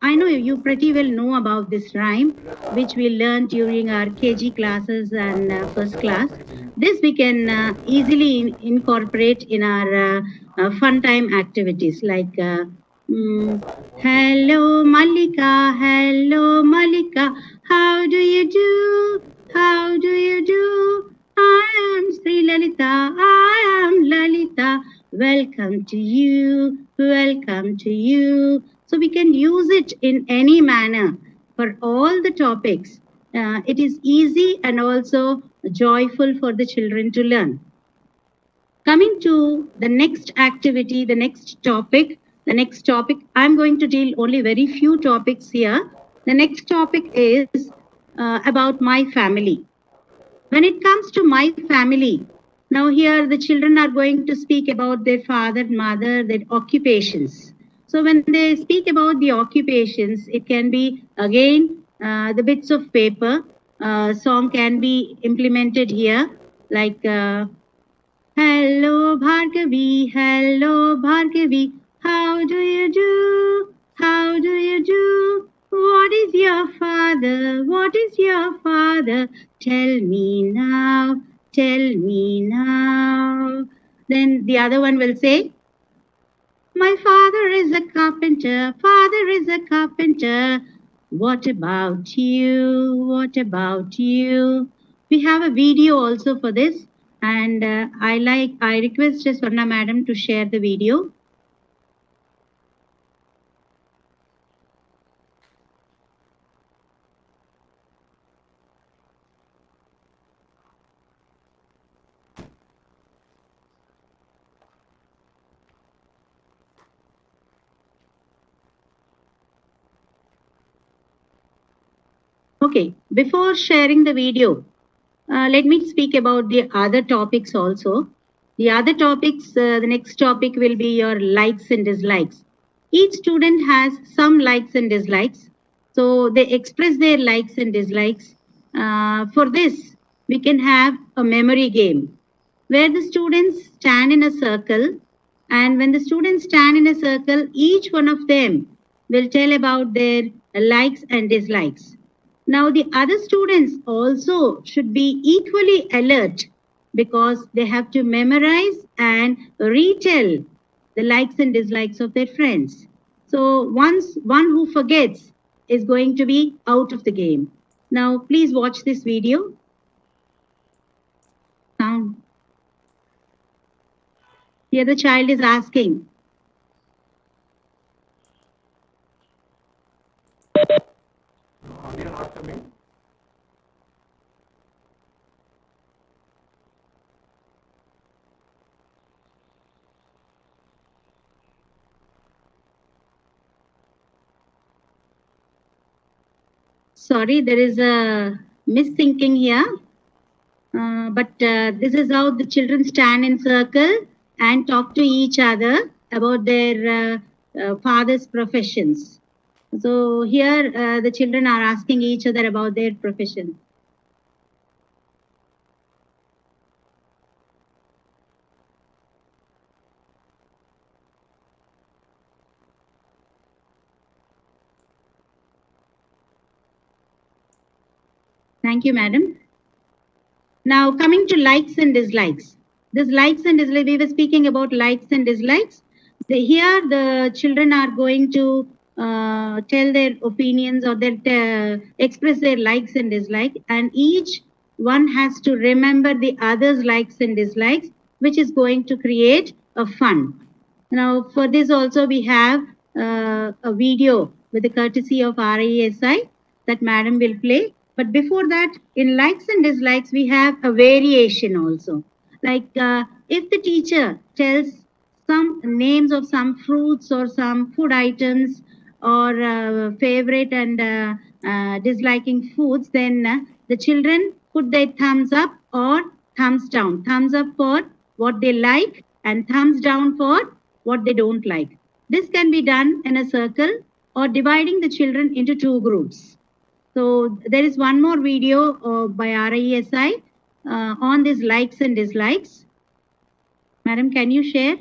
S5: I know you pretty well know about this rhyme, which we learned during our KG classes and first class. This we can easily incorporate in our fun time activities, like Hello, Malika. Hello, Malika. How do you do? How do you do? I am Sri Lalita. I am Lalita. Welcome to you. Welcome to you. So we can use it in any manner for all the topics. It is easy and also joyful for the children to learn. Coming to the next activity, the next topic, I'm going to deal only very few topics here. The next topic is about my family. When it comes to my family, now here the children are going to speak about their father, mother, their occupations. So when they speak about the occupations, it can be again the bits of paper. Song can be implemented here, like hello Bhargavi, how do you do? How do you do? What is your father? What is your father? Tell me now, tell me now. Then the other one will say, my father is a carpenter, father is a carpenter. What about you? What about you? We have a video also for this, and I request Swarna madam to share the video. Okay, before sharing the video, let me speak about the other topics also. The other topics, the next topic will be your likes and dislikes. Each student has some likes and dislikes. So they express their likes and dislikes. For this, we can have a memory game where the students stand in a circle. And when the students stand in a circle, each one of them will tell about their likes and dislikes. Now, the other students also should be equally alert because they have to memorize and retell the likes and dislikes of their friends. So, once one who forgets is going to be out of the game. Now, please watch this video. Here the child is asking,
S3: Audio not coming.
S5: sorry, there is a misthinking here. But this is how the children stand in circle and talk to each other about their father's professions. So here the children are asking each other about their profession. Thank you, madam. Now coming to likes and dislikes. This likes and dislikes, we were speaking about likes and dislikes. Here the children are going to tell their opinions or express their likes and dislikes, and each one has to remember the other's likes and dislikes, which is going to create a fun. Now for this also we have a video with the courtesy of RISI that madam will play. But before that, in likes and dislikes, we have a variation also. Like if the teacher tells some names of some fruits or some food items or favorite and disliking foods, then the children put their thumbs up or thumbs down. Thumbs up for what they like and thumbs down for what they don't like. This can be done in a circle or dividing the children into two groups. So there is one more video by RISI on these likes and dislikes. Madam, can you share?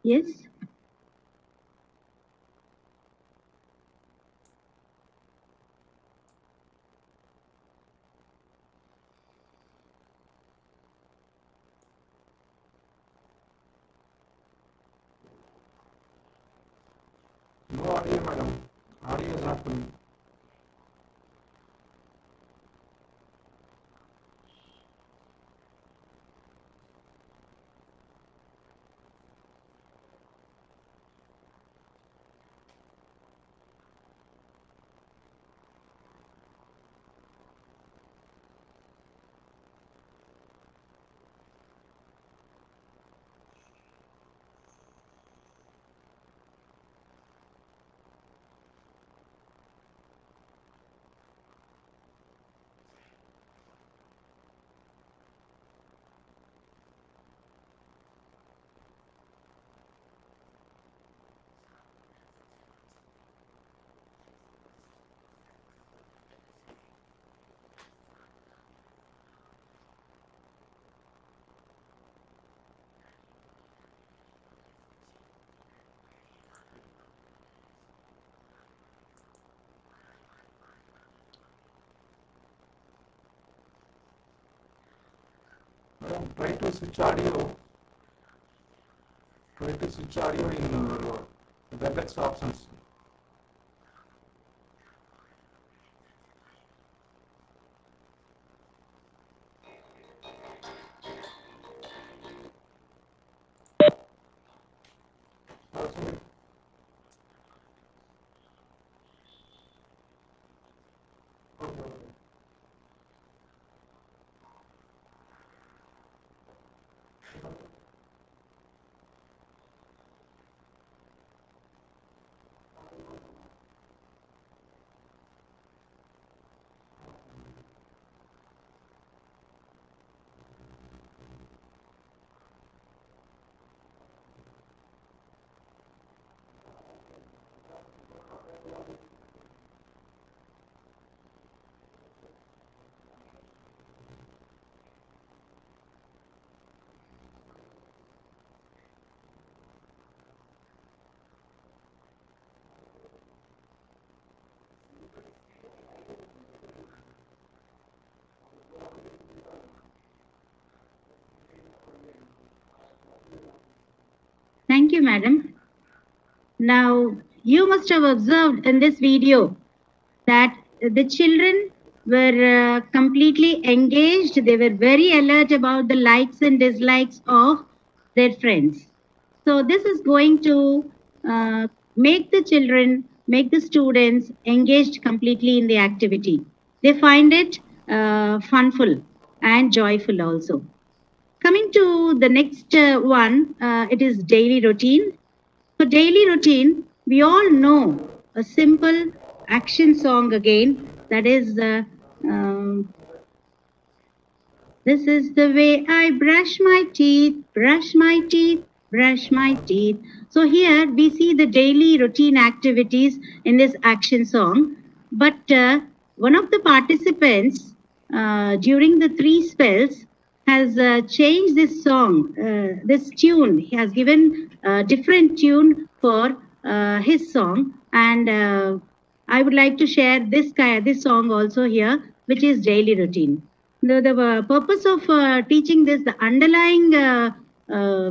S5: Yes.
S3: Try to switch audio. Try to switch audio in WebEx options.
S5: Thank you, madam. Now, you must have observed in this video that the children were completely engaged. They were very alert about the likes and dislikes of their friends. So this is going to make the children, make the students engaged completely in the activity. They find it funful and joyful also. Coming to the next one, it is daily routine. For daily routine, we all know a simple action song again, that is, this is the way I brush my teeth, brush my teeth, brush my teeth. So here we see the daily routine activities in this action song. But one of the participants during the 3 spells has changed this song, this tune. He has given a different tune for his song, and I would like to share this song also here, which is daily routine. The purpose of teaching this, the underlying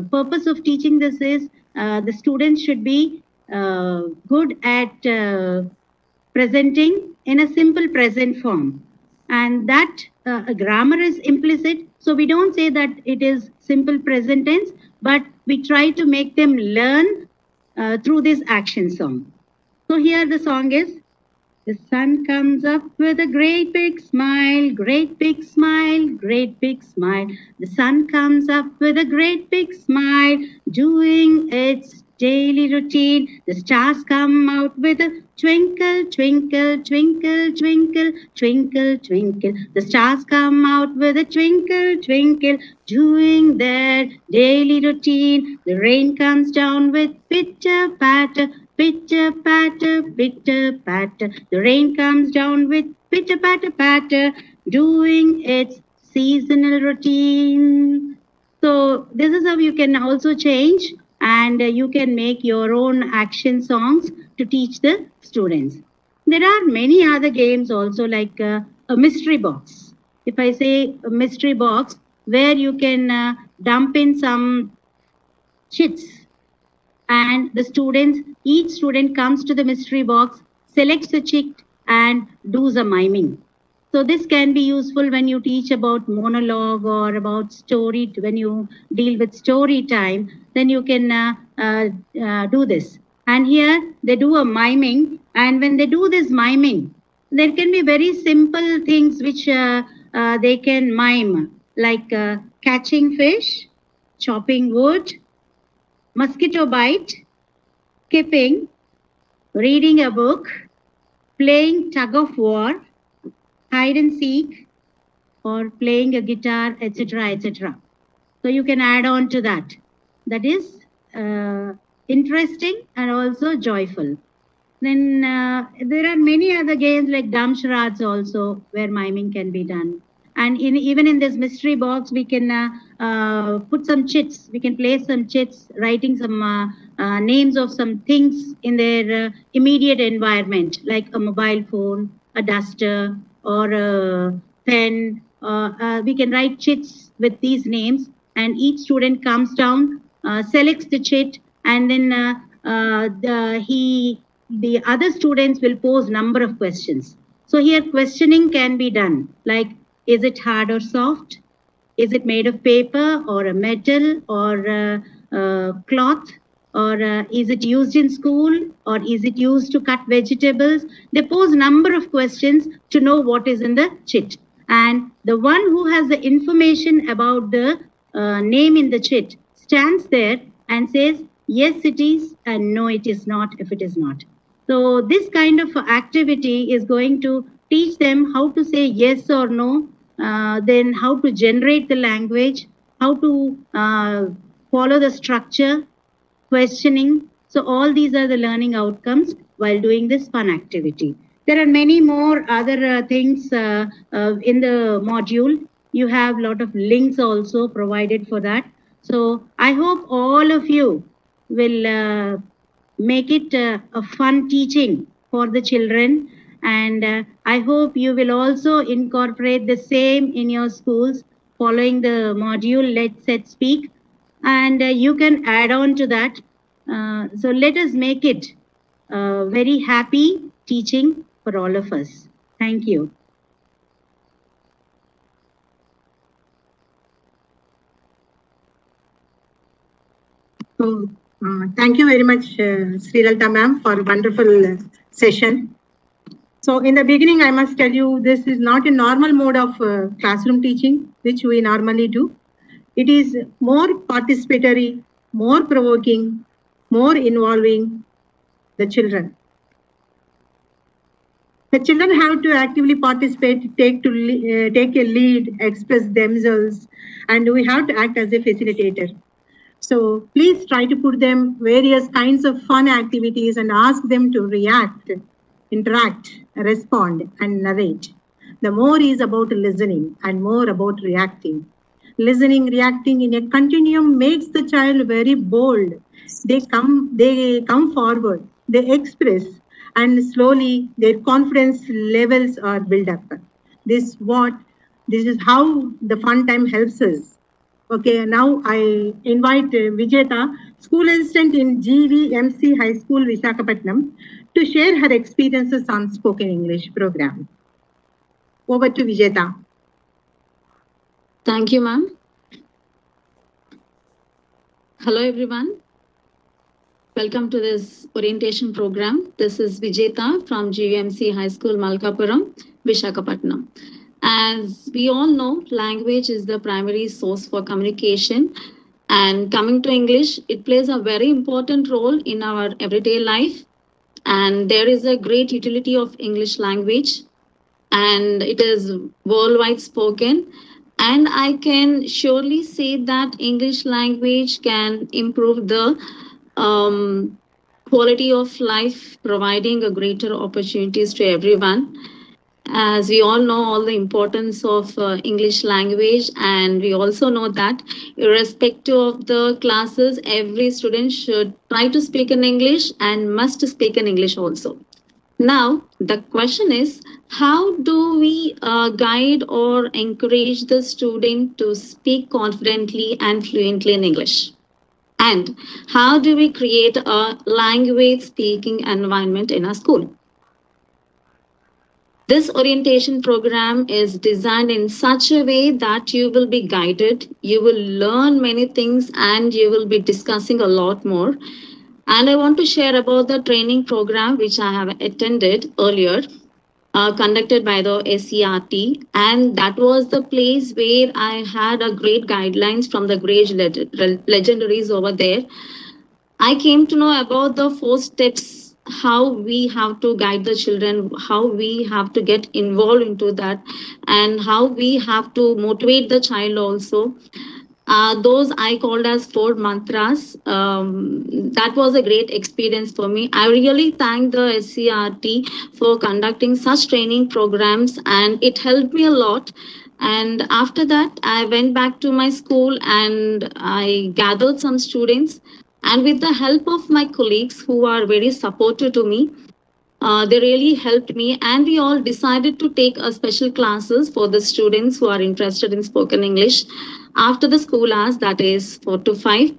S5: purpose of teaching this is the students should be good at presenting in a simple present form, and that grammar is implicit, so we don't say that it is simple present tense, but we try to make them learn through this action song. So here the song is, the sun comes up with a great big smile, great big smile, great big smile. The sun comes up with a great big smile, doing its daily routine. The stars come out with a twinkle, twinkle, twinkle, twinkle, twinkle, twinkle. The stars come out with a twinkle, twinkle, doing their daily routine. The rain comes down with pitter patter, pitter patter, pitter patter. The rain comes down with pitter patter patter, doing its seasonal routine. So this is how you can also change, and you can make your own action songs to teach the students. There are many other games also, like a mystery box. If I say a mystery box, where you can dump in some chits, and the students, each student comes to the mystery box, selects a chit and does a miming. So this can be useful when you teach about monologue or about story. When you deal with story time, then you can do this. And here they do a miming, and when they do this miming, there can be very simple things which they can mime, like catching fish, chopping wood, mosquito bite, skipping, reading a book, playing tug of war, hide and seek, or playing a guitar, etc., etc. So you can add on to that. That is interesting and also joyful. Then there are many other games like dumb charades also, where miming can be done. And even in this mystery box, we can put some chits. We can play some chits, writing some names of some things in their immediate environment, like a mobile phone, a duster, or a pen. We can write chits with these names, and each student comes down, selects the chit, and then the other students will pose number of questions. So here questioning can be done, like, is it hard or soft? Is it made of paper or a metal or cloth? Or is it used in school, or is it used to cut vegetables? They pose number of questions to know what is in the chit. And the one who has the information about the name in the chit stands there and says, yes, it is, and no, it is not, if it is not. So this kind of activity is going to teach them how to say yes or no, then how to generate the language, how to follow the structure, questioning. So all these are the learning outcomes while doing this fun activity. There are many more other things in the module. You have a lot of links also provided for that. So I hope all of you will make it a fun teaching for the children. And I hope you will also incorporate the same in your schools following the module Let Set Speak. And you can add on to that. So let us make it very happy teaching for all of us. Thank you.
S4: So, thank you very much, Srilalta ma'am, for a wonderful session. So in the beginning, I must tell you, this is not a normal mode of classroom teaching, which we normally do. It is more participatory, more provoking, more involving the children. The children have to actively participate, take a lead, express themselves, and we have to act as a facilitator. So please try to put them various kinds of fun activities and ask them to react, interact, respond, and narrate. The more is about listening and more about reacting. Listening, reacting in a continuum makes the child very bold. They come forward, they express, and slowly their confidence levels are built up. This is how the fun time helps us. Okay, now I invite Vijeta, school assistant in GVMC High School, Visakhapatnam, to share her experiences on spoken English program. Over to Vijeta.
S6: Thank you, ma'am. Hello, everyone. Welcome to this orientation program. This is Vijeta from GVMC High School, Malkapuram, Visakhapatnam. As we all know, language is the primary source for communication. And coming to English, it plays a very important role in our everyday life. And there is a great utility of English language. And it is worldwide spoken. And I can surely say that English language can improve the quality of life, providing a greater opportunities to everyone. As we all know all the importance of English language, and we also know that irrespective of the classes, every student should try to speak in English and must speak in English also. Now, the question is, how do we guide or encourage the student to speak confidently and fluently in English? And how do we create a language speaking environment in our school? This orientation program is designed in such a way that you will be guided, you will learn many things, and you will be discussing a lot more. And I want to share about the training program which I have attended earlier, conducted by the APSCERT. And that was the place where I had a great guidelines from the great legendaries over there. I came to know about the 4 steps, how we have to guide the children, how we have to get involved into that, and how we have to motivate the child also. Those I called as 4 mantras. That was a great experience for me. I really thank the APSCERT for conducting such training programs, and it helped me a lot. And after that, I went back to my school and I gathered some students. And with the help of my colleagues who are very supportive to me, They really helped me, and we all decided to take a special classes for the students who are interested in spoken English after the school hours, that is 4 to 5.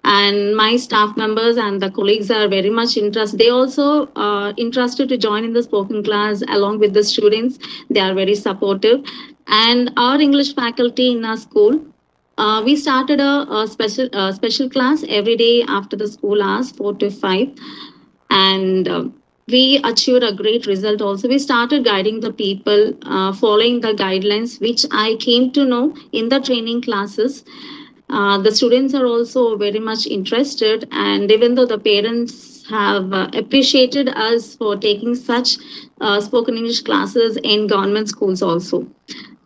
S6: And my staff members and the colleagues are very much interested. They also interested to join in the spoken class along with the students. They are very supportive. And our English faculty in our school, we started a special class every day after the school hours, 4 to 5, and we achieved a great result. Also, we started guiding the people, following the guidelines which I came to know in the training classes. The students are also very much interested, and even though the parents have appreciated us for taking such spoken English classes in government schools also,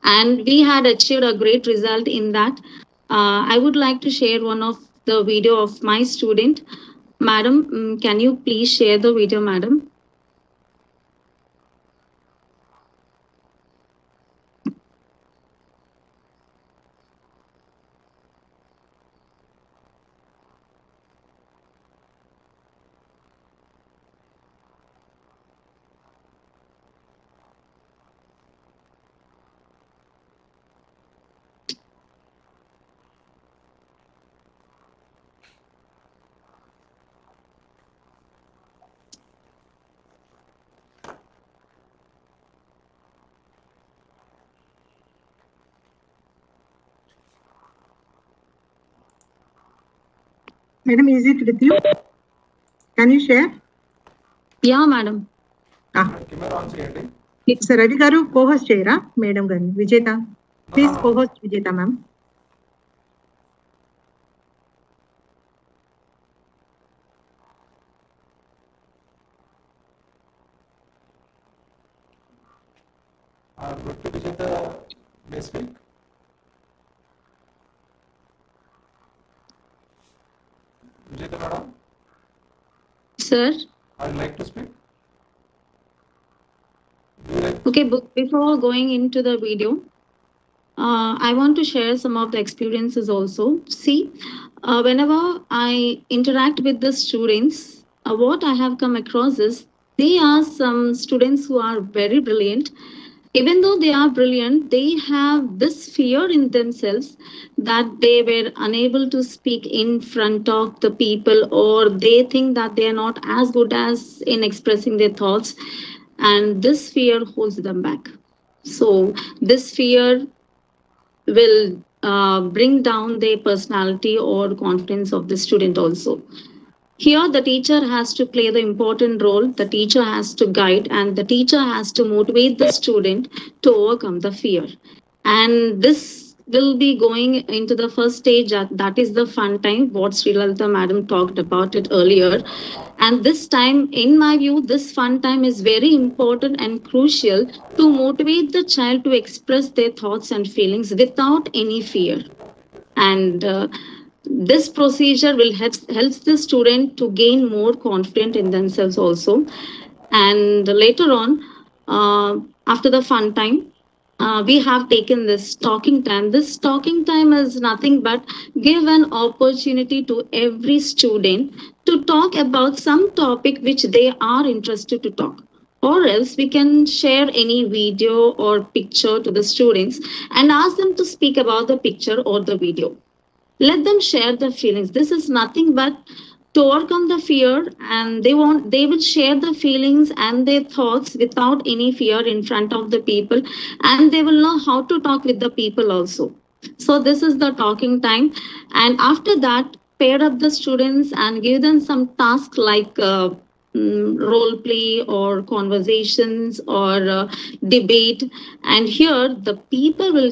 S6: and we had achieved a great result in that. I would like to share one of the video of my student. Madam, can you please share the video, madam?
S4: Madam, is it with you? Can you share?
S6: Yeah, madam.
S3: Camera on చేయండి.
S4: Sir Ravi garu co-host cheyra Madam garu. Vijeta, please co-host Vijeta ma'am.
S3: Good to Vijeta, may speak. Vijeta madam,
S6: Sir.
S3: I would like to speak.
S6: Okay, before going into the video, I want to share some of the experiences also. See, whenever I interact with the students, what I have come across is they are some students who are very brilliant. Even though they are brilliant, they have this fear in themselves that they were unable to speak in front of the people, or they think that they are not as good as in expressing their thoughts, and this fear holds them back. So this fear will bring down their personality or confidence of the student also. Here, the teacher has to play the important role. The teacher has to guide, and the teacher has to motivate the student to overcome the fear. And this will be going into the first stage, that is the fun time, what Sri Lalita madam talked about it earlier. And this time, in my view, this fun time is very important and crucial to motivate the child to express their thoughts and feelings without any fear. And this procedure will helps the student to gain more confidence in themselves also. And later on, after the fun time, we have taken this talking time. This talking time is nothing but give an opportunity to every student to talk about some topic which they are interested to talk, or else we can share any video or picture to the students and ask them to speak about the picture or the video. Let them share their feelings. This is nothing but to overcome the fear, and they will share the feelings and their thoughts without any fear in front of the people, and they will know how to talk with the people also. So this is the talking time, and after that, pair up the students and give them some task like role play or conversations or debate. And here the people will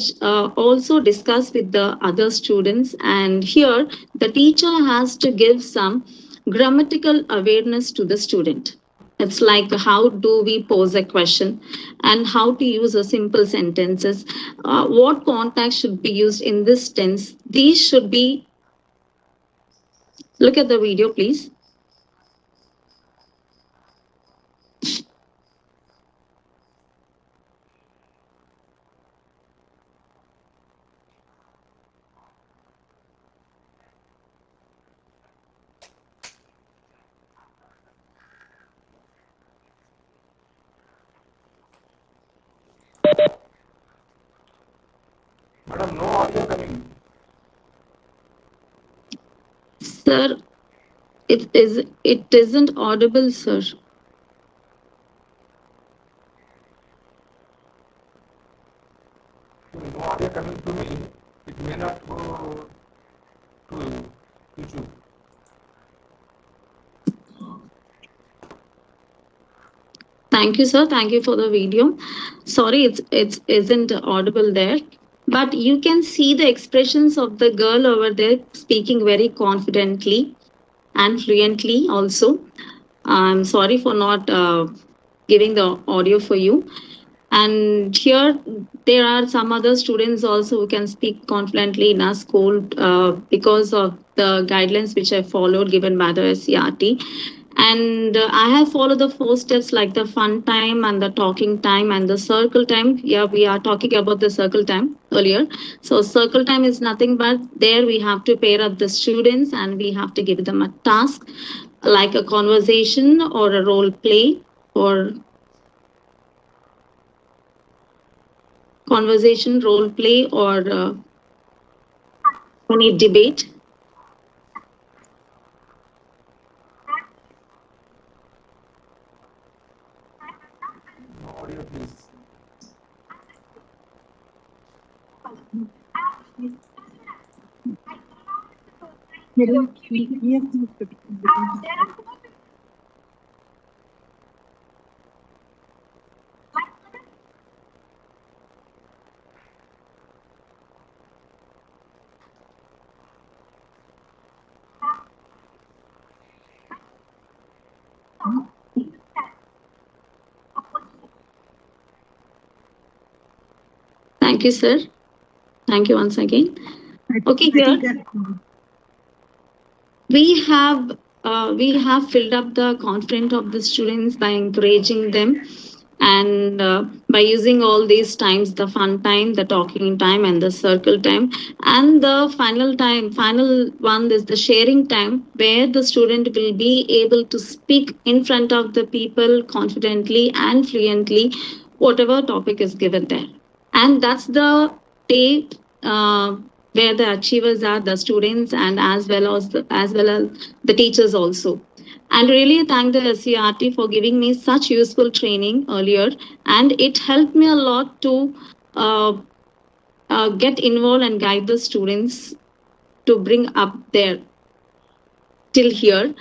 S6: also discuss with the other students, and here the teacher has to give some grammatical awareness to the student. It's like how do we pose a question and how to use a simple sentences, what context should be used in this tense. These should be, look at the video please.
S3: Madam, no audio coming.
S6: Sir, it isn't audible, sir.
S3: No audio coming to me. It may not go to YouTube.
S6: Thank you, sir. Thank you for the video. Sorry, it isn't audible there. But you can see the expressions of the girl over there speaking very confidently and fluently also. I'm sorry for not giving the audio for you. And here there are some other students also who can speak confidently in our school because of the guidelines which I followed given by the SCRT. And I have followed the 4 steps like the fun time and the talking time and the circle time. Yeah, we are talking about the circle time earlier. So circle time is nothing but there we have to pair up the students and we have to give them a task like a conversation or a role play or conversation, role play, or any debate.
S3: No audio, please.
S6: Thank you, sir. Thank you once again. Okay, here we have filled up the confidence of the students by encouraging them and by using all these times, the fun time, the talking time, and the circle time. And the final one is the sharing time, where the student will be able to speak in front of the people confidently and fluently, whatever topic is given there. And that's the day where the achievers are the students and as well as the teachers also. And really thank the SCRT for giving me such useful training earlier, and it helped me a lot to get involved and guide the students to bring up there till here.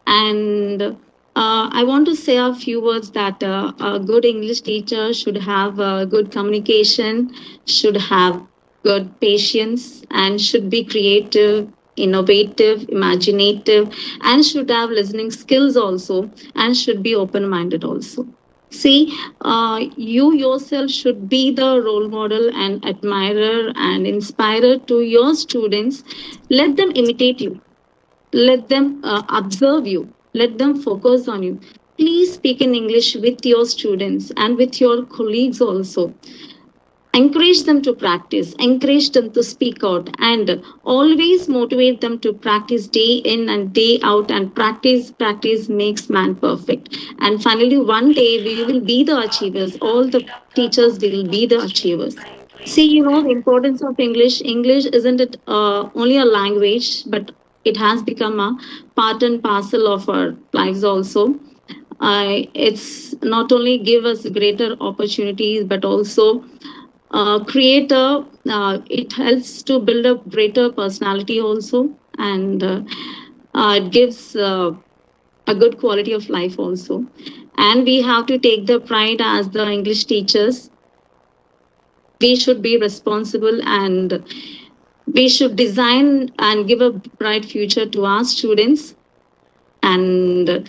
S6: And I want to say a few words that a good English teacher should have good communication, should have good patience, and should be creative, innovative, imaginative, and should have listening skills also, and should be open-minded also. See, you yourself should be the role model and admirer and inspirer to your students. Let them imitate you. Let them observe you. Let them focus on you. Please speak in English with your students and with your colleagues also. Encourage them to practice, encourage them to speak out, and always motivate them to practice day in and day out. And practice makes man perfect. And finally, one day we will be the achievers. All the teachers will be the achievers. See, you know the importance of English. English isn't it only a language, but it has become a part and parcel of our lives also. It's not only give us greater opportunities, but also it helps to build a greater personality also, and it gives a good quality of life also. And we have to take the pride as the English teachers. We should be responsible and we should design and give a bright future to our students. And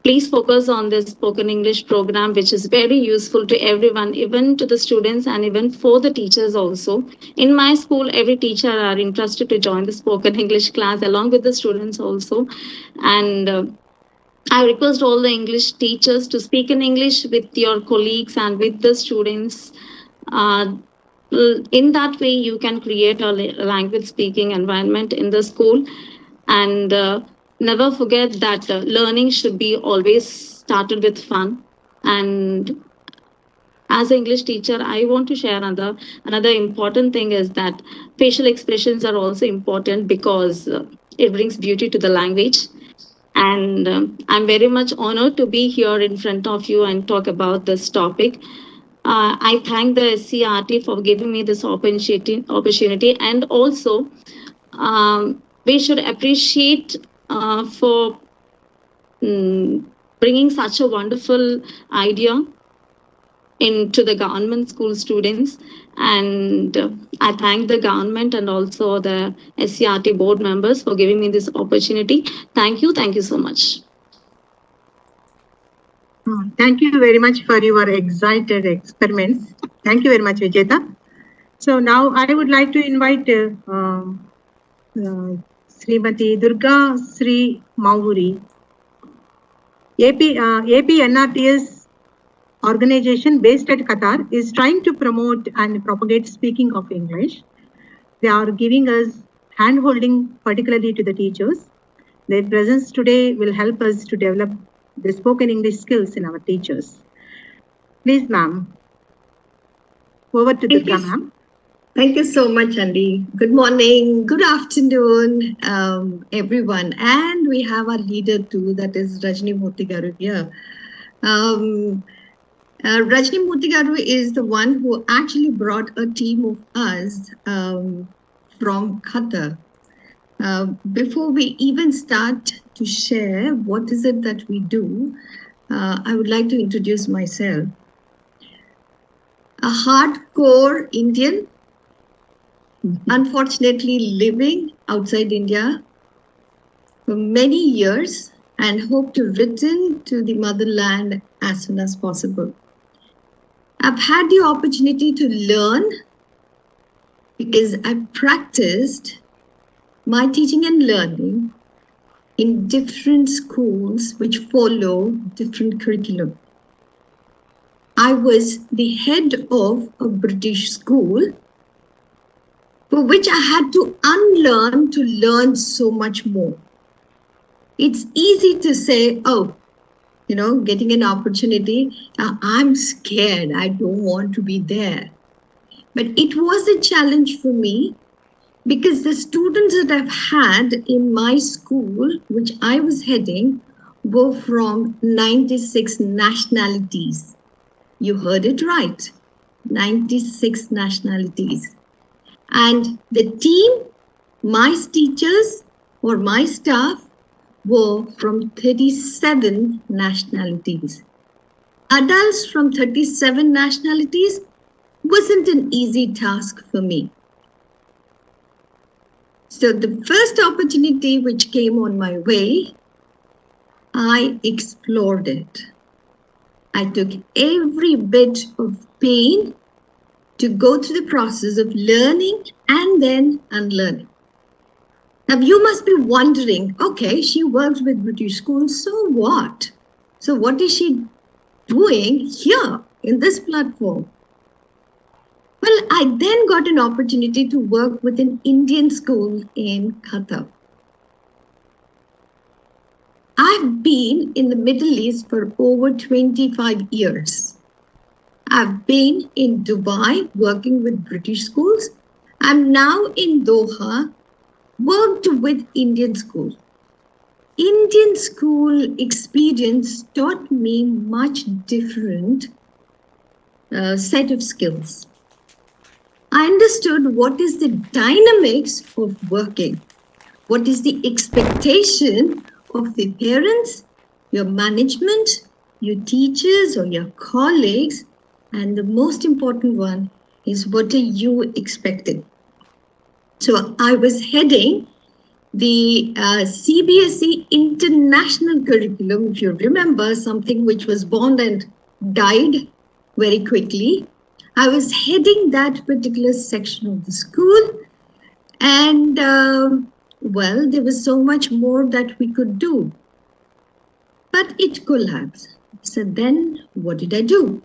S6: please focus on this spoken English program, which is very useful to everyone, even to the students and even for the teachers also. In my school, every teacher are interested to join the spoken English class along with the students also. And I request all the English teachers to speak in English with your colleagues and with the students. In that way, you can create a language speaking environment in the school. And never forget that learning should be always started with fun. And As an English teacher, I want to share another important thing is that facial expressions are also important because it brings beauty to the language. And I'm very much honored to be here in front of you and talk about this topic. I thank the SCRT for giving me this opportunity, and also we should appreciate for bringing such a wonderful idea into the government school students. And I thank the government and also the SCRT board members for giving me this opportunity. Thank you so much.
S4: Thank you very much for your excited experiments. Thank you very much, Vijeta. So now I would like to invite Srimati Durga Sri Mauri. AP NRTS organization based at Qatar is trying to promote and propagate speaking of English. They are giving us hand-holding, particularly to the teachers. Their presence today will help us to develop the spoken English skills in our teachers. Please, ma'am. Over to Durga, ma'am.
S7: Thank you so much, Andy. Good morning, good afternoon, everyone. And we have our leader too, that is Rajni Murthy Garu here. Rajni Murthy Garu is the one who actually brought a team of us from Qatar. Before we even start to share what is it that we do, I would like to introduce myself. A hardcore Indian, unfortunately living outside India for many years, and hope to return to the motherland as soon as possible. I've had the opportunity to learn because I practiced my teaching and learning in different schools which follow different curriculum. I was the head of a British school for which I had to unlearn to learn so much more. It's easy to say, oh, getting an opportunity, I'm scared, I don't want to be there. But it was a challenge for me because the students that I've had in my school, which I was heading, were from 96 nationalities. You heard it right, 96 nationalities. And the team, my teachers or my staff, were from 37 nationalities. Adults from 37 nationalities wasn't an easy task for me. So the first opportunity which came on my way, I explored it. I took every bit of pain to go through the process of learning and then unlearning. Now you must be wondering, okay, she works with British schools, so what? So what is she doing here in this platform? Well, I then got an opportunity to work with an Indian school in Qatar. I've been in the Middle East for over 25 years. I've been in Dubai working with British schools. I'm now in Doha, worked with Indian school. Indian school experience taught me much different set of skills. I understood what is the dynamics of working, what is the expectation of the parents, your management, your teachers or your colleagues, and the most important one is what are you expecting. So I was heading the CBSE international curriculum, if you remember, something which was born and died very quickly. I was heading that particular section of the school, and well, there was so much more that we could do, but it collapsed. So then what did I do?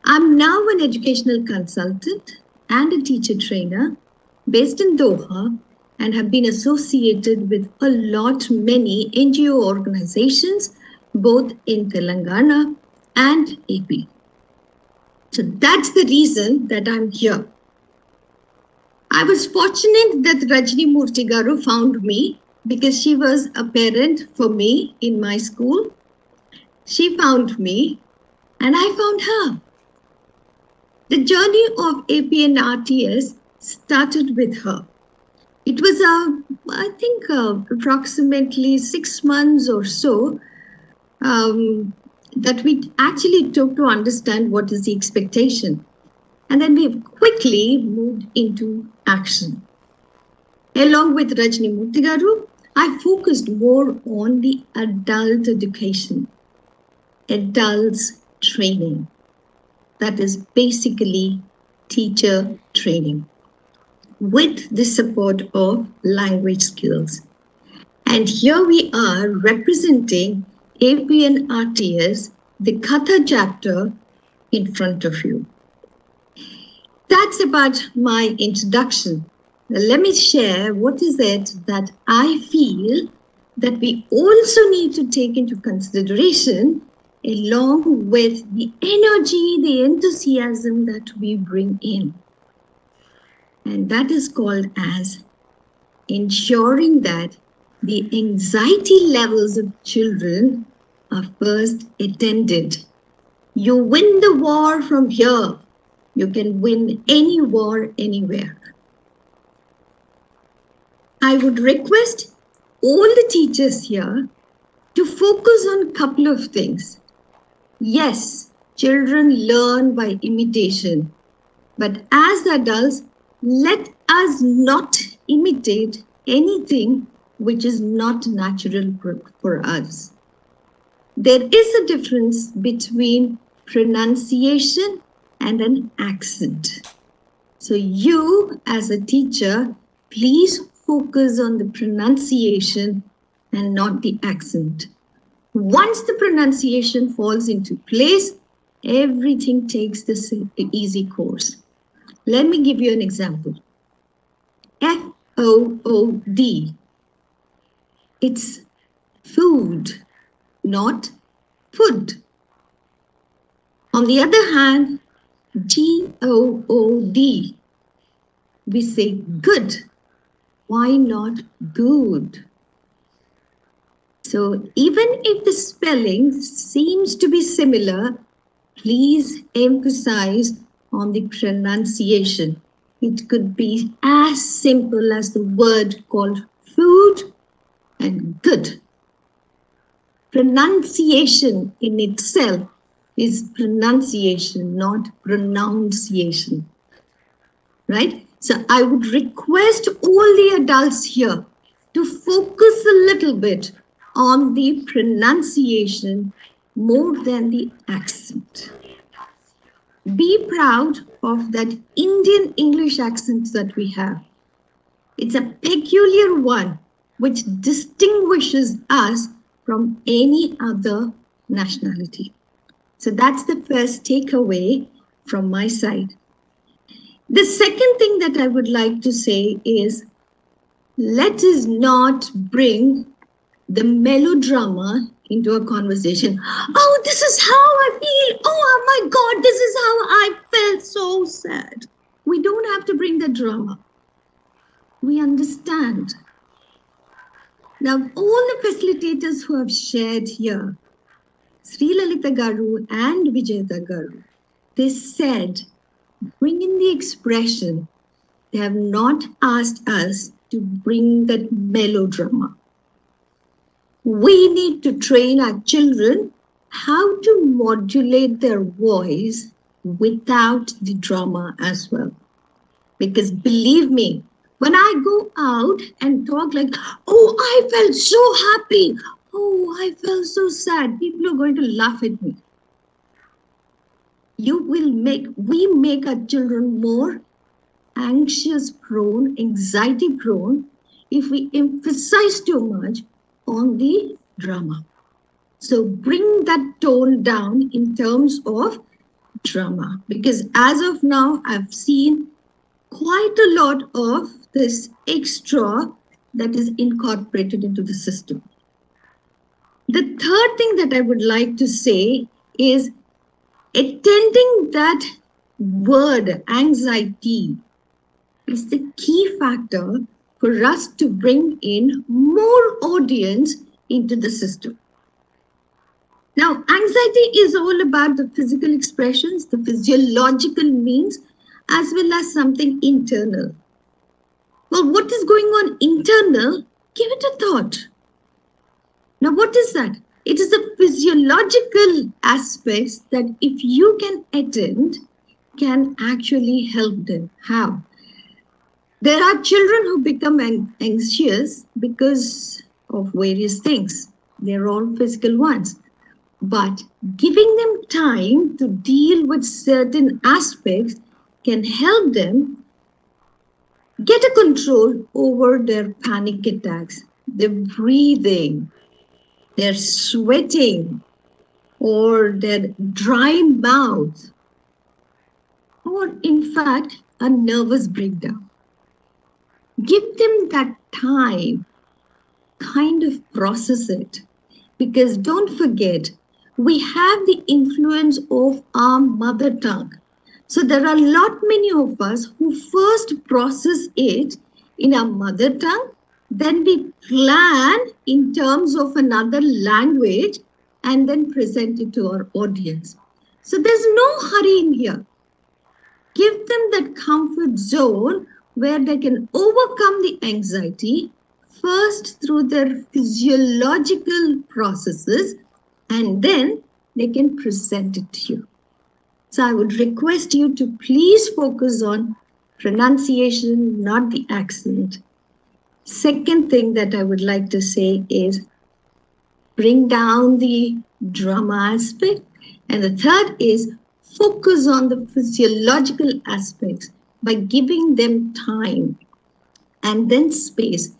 S7: I'm now an educational consultant and a teacher trainer based in Doha, and have been associated with many NGO organizations, both in Telangana and AP. So that's the reason that I'm here. I was fortunate that Rajni Murthy Garu found me because she was a parent for me in my school. She found me and I found her. The journey of AP and RTS started with her. It was, I think, approximately 6 months or so that we actually took to understand what is the expectation. And then we quickly moved into action. Along with Rajni Murthy Garu, I focused more on the adult education, adults training. That is basically teacher training with the support of language skills. And here we are representing AP and RTS, the Katha chapter in front of you. That's about my introduction. Now let me share what is it that I feel that we also need to take into consideration along with the energy, the enthusiasm that we bring in. And that is called as ensuring that the anxiety levels of children are first attended. You win the war from here. You can win any war anywhere. I would request all the teachers here to focus on a couple of things. Yes, children learn by imitation, but as adults, let us not imitate anything which is not natural for us. There is a difference between pronunciation and an accent. So you, as a teacher, please focus on the pronunciation and not the accent. Once the pronunciation falls into place, everything takes the easy course. Let me give you an example. F-O-O-D. It's food, not food. On the other hand, G-O-O-D. We say good. Why not good? So even if the spelling seems to be similar, please emphasize on the pronunciation. It could be as simple as the word called food and good. Pronunciation in itself is pronunciation, not pronunciation. Right? So I would request all the adults here to focus a little bit on the pronunciation more than the accent. Be proud of that Indian English accent that we have. It's a peculiar one which distinguishes us from any other nationality. So that's the first takeaway from my side. The second thing that I would like to say is, let us not bring the melodrama into a conversation. Oh, this is how I feel. Oh my God, this is how I felt so sad. We don't have to bring the drama. We understand. Now, all the facilitators who have shared here, Sri Lalita Garu and Vijayata Garu, they said, bring in the expression. They have not asked us to bring that melodrama. We need to train our children how to modulate their voice without the drama as well. Because believe me, when I go out and talk like, oh, I felt so happy. Oh, I felt so sad. People are going to laugh at me. We make our children more anxious prone, anxiety prone, if we emphasize too much on the drama. So bring that tone down in terms of drama, because as of now, I've seen quite a lot of this extra that is incorporated into the system. The third thing that I would like to say is attending that word anxiety is the key factor for us to bring in more audience into the system. Now, anxiety is all about the physical expressions, the physiological means, as well as something internal. Well, what is going on internal? Give it a thought. Now, what is that? It is the physiological aspects that if you can attend, can actually help them. How? There are children who become anxious because of various things. They're all physical ones. But giving them time to deal with certain aspects can help them get a control over their panic attacks, their breathing, their sweating, or their dry mouth, or in fact, a nervous breakdown. Give them that time, kind of process it. Because don't forget, we have the influence of our mother tongue. So there are many of us who first process it in our mother tongue, then we plan in terms of another language and then present it to our audience. So there's no hurry in here. Give them that comfort zone where they can overcome the anxiety first through their physiological processes, and then they can present it to you. So I would request you to please focus on pronunciation, not the accent. Second thing that I would like to say is bring down the drama aspect. And the third is focus on the physiological aspects by giving them time and then space.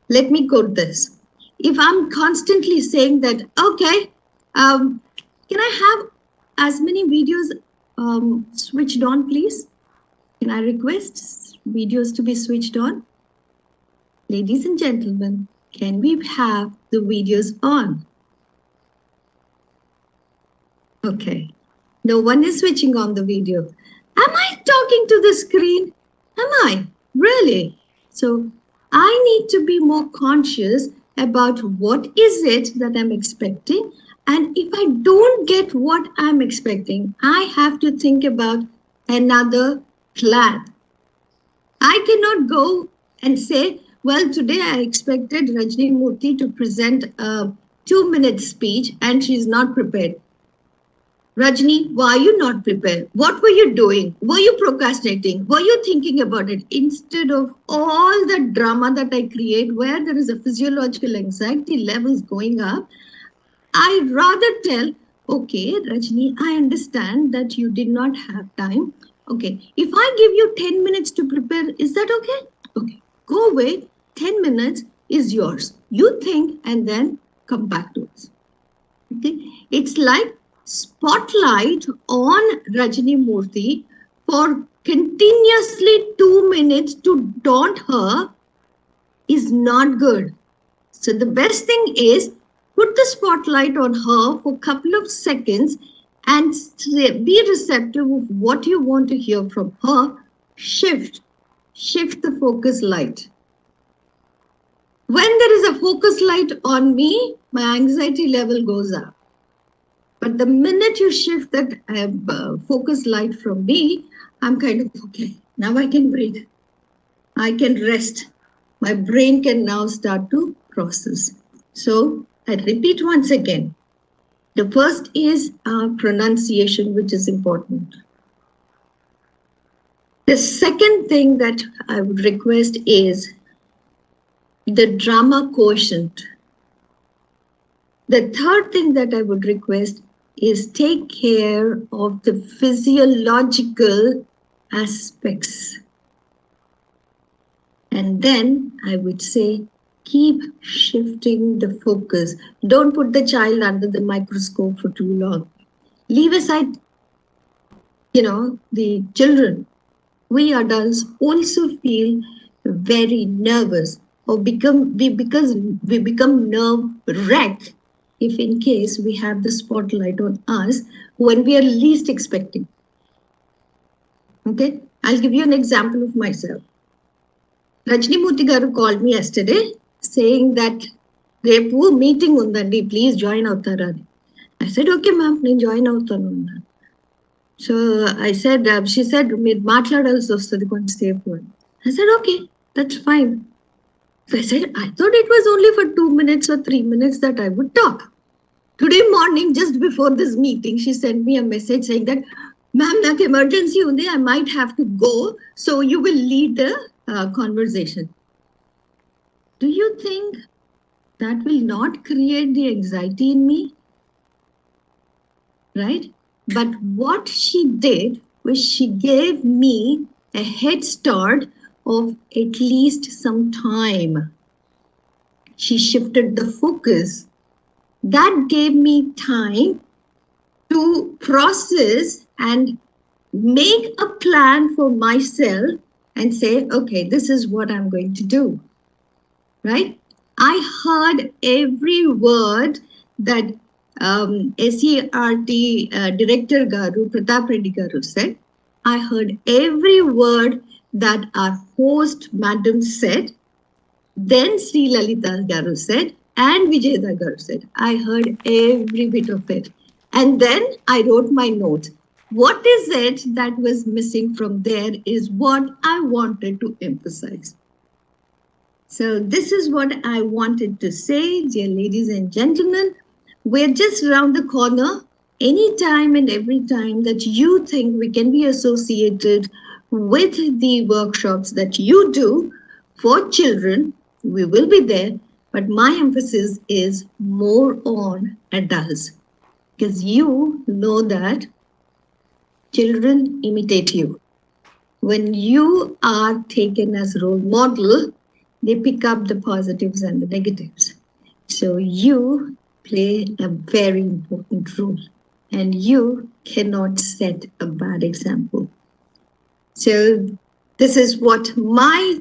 S7: Let me quote this. If I'm constantly saying that, okay, can I have as many videos switched on, please? Can I request videos to be switched on? Ladies and gentlemen, can we have the videos on? Okay, no one is switching on the video. Am I talking to the screen? Am I? Really? So I need to be more conscious about what is it that I'm expecting. And if I don't get what I'm expecting, I have to think about another plan. I cannot go and say, well, today I expected Rajni Murthy to present a 2-minute speech and she's not prepared. Rajni, why are you not prepared? What were you doing? Were you procrastinating? Were you thinking about it? Instead of all the drama that I create where there is a physiological anxiety levels going up, I'd rather tell, okay, Rajni, I understand that you did not have time. Okay, if I give you 10 minutes to prepare, is that okay? Okay, go away. 10 minutes is yours. You think and then come back to us. Okay, it's like spotlight on Rajni Murthy for continuously 2 minutes to daunt her is not good. So the best thing is put the spotlight on her for a couple of seconds and be receptive of what you want to hear from her. Shift the focus light. When there is a focus light on me, my anxiety level goes up. But the minute you shift that focus light from me, I'm kind of, okay, now I can breathe. I can rest. My brain can now start to process. So I repeat once again. The first is pronunciation, which is important. The second thing that I would request is the drama quotient. The third thing that I would request is take care of the physiological aspects. And then I would say, keep shifting the focus. Don't put the child under the microscope for too long. Leave aside, the children. We adults also feel very nervous or we become nerve wrecked if in case we have the spotlight on us when we are least expecting. Okay, I'll give you an example of myself. Rajnimurthy garu called me yesterday saying that repu meeting undandi, please join avtara. I said, okay, ma'am, నేను join అవుతాను. So I said, she said, మీరు మాట్లాడాల్సి వస్తుంది కొంచెంసేపు. I said, okay, that's fine. So I said, I thought it was only for 2 minutes or 3 minutes that I would talk. Today morning, just before this meeting, she sent me a message saying that, ma'am, నాకు emergency ఉంది, I might have to go, so you will lead the conversation. Do you think that will not create the anxiety in me? Right? But what she did was she gave me a head start of at least some time. She shifted the focus. That gave me time to process and make a plan for myself and say, okay, this is what I'm going to do. Right? I heard every word that APSCERT Director Garu, Pratap Reddy Garu said. I heard every word that our host madam said. Then Sri Lalita Garu said, and Vijayada Garu said. I heard every bit of it. And then I wrote my notes. What is it that was missing from there is what I wanted to emphasize. So this is what I wanted to say, dear ladies and gentlemen. We're just around the corner. Anytime and every time that you think we can be associated with the workshops that you do for children, we will be there. But my emphasis is more on adults, because you know that children imitate you. When you are taken as role model, they pick up the positives and the negatives. So you play a very important role, and you cannot set a bad example. So this is what my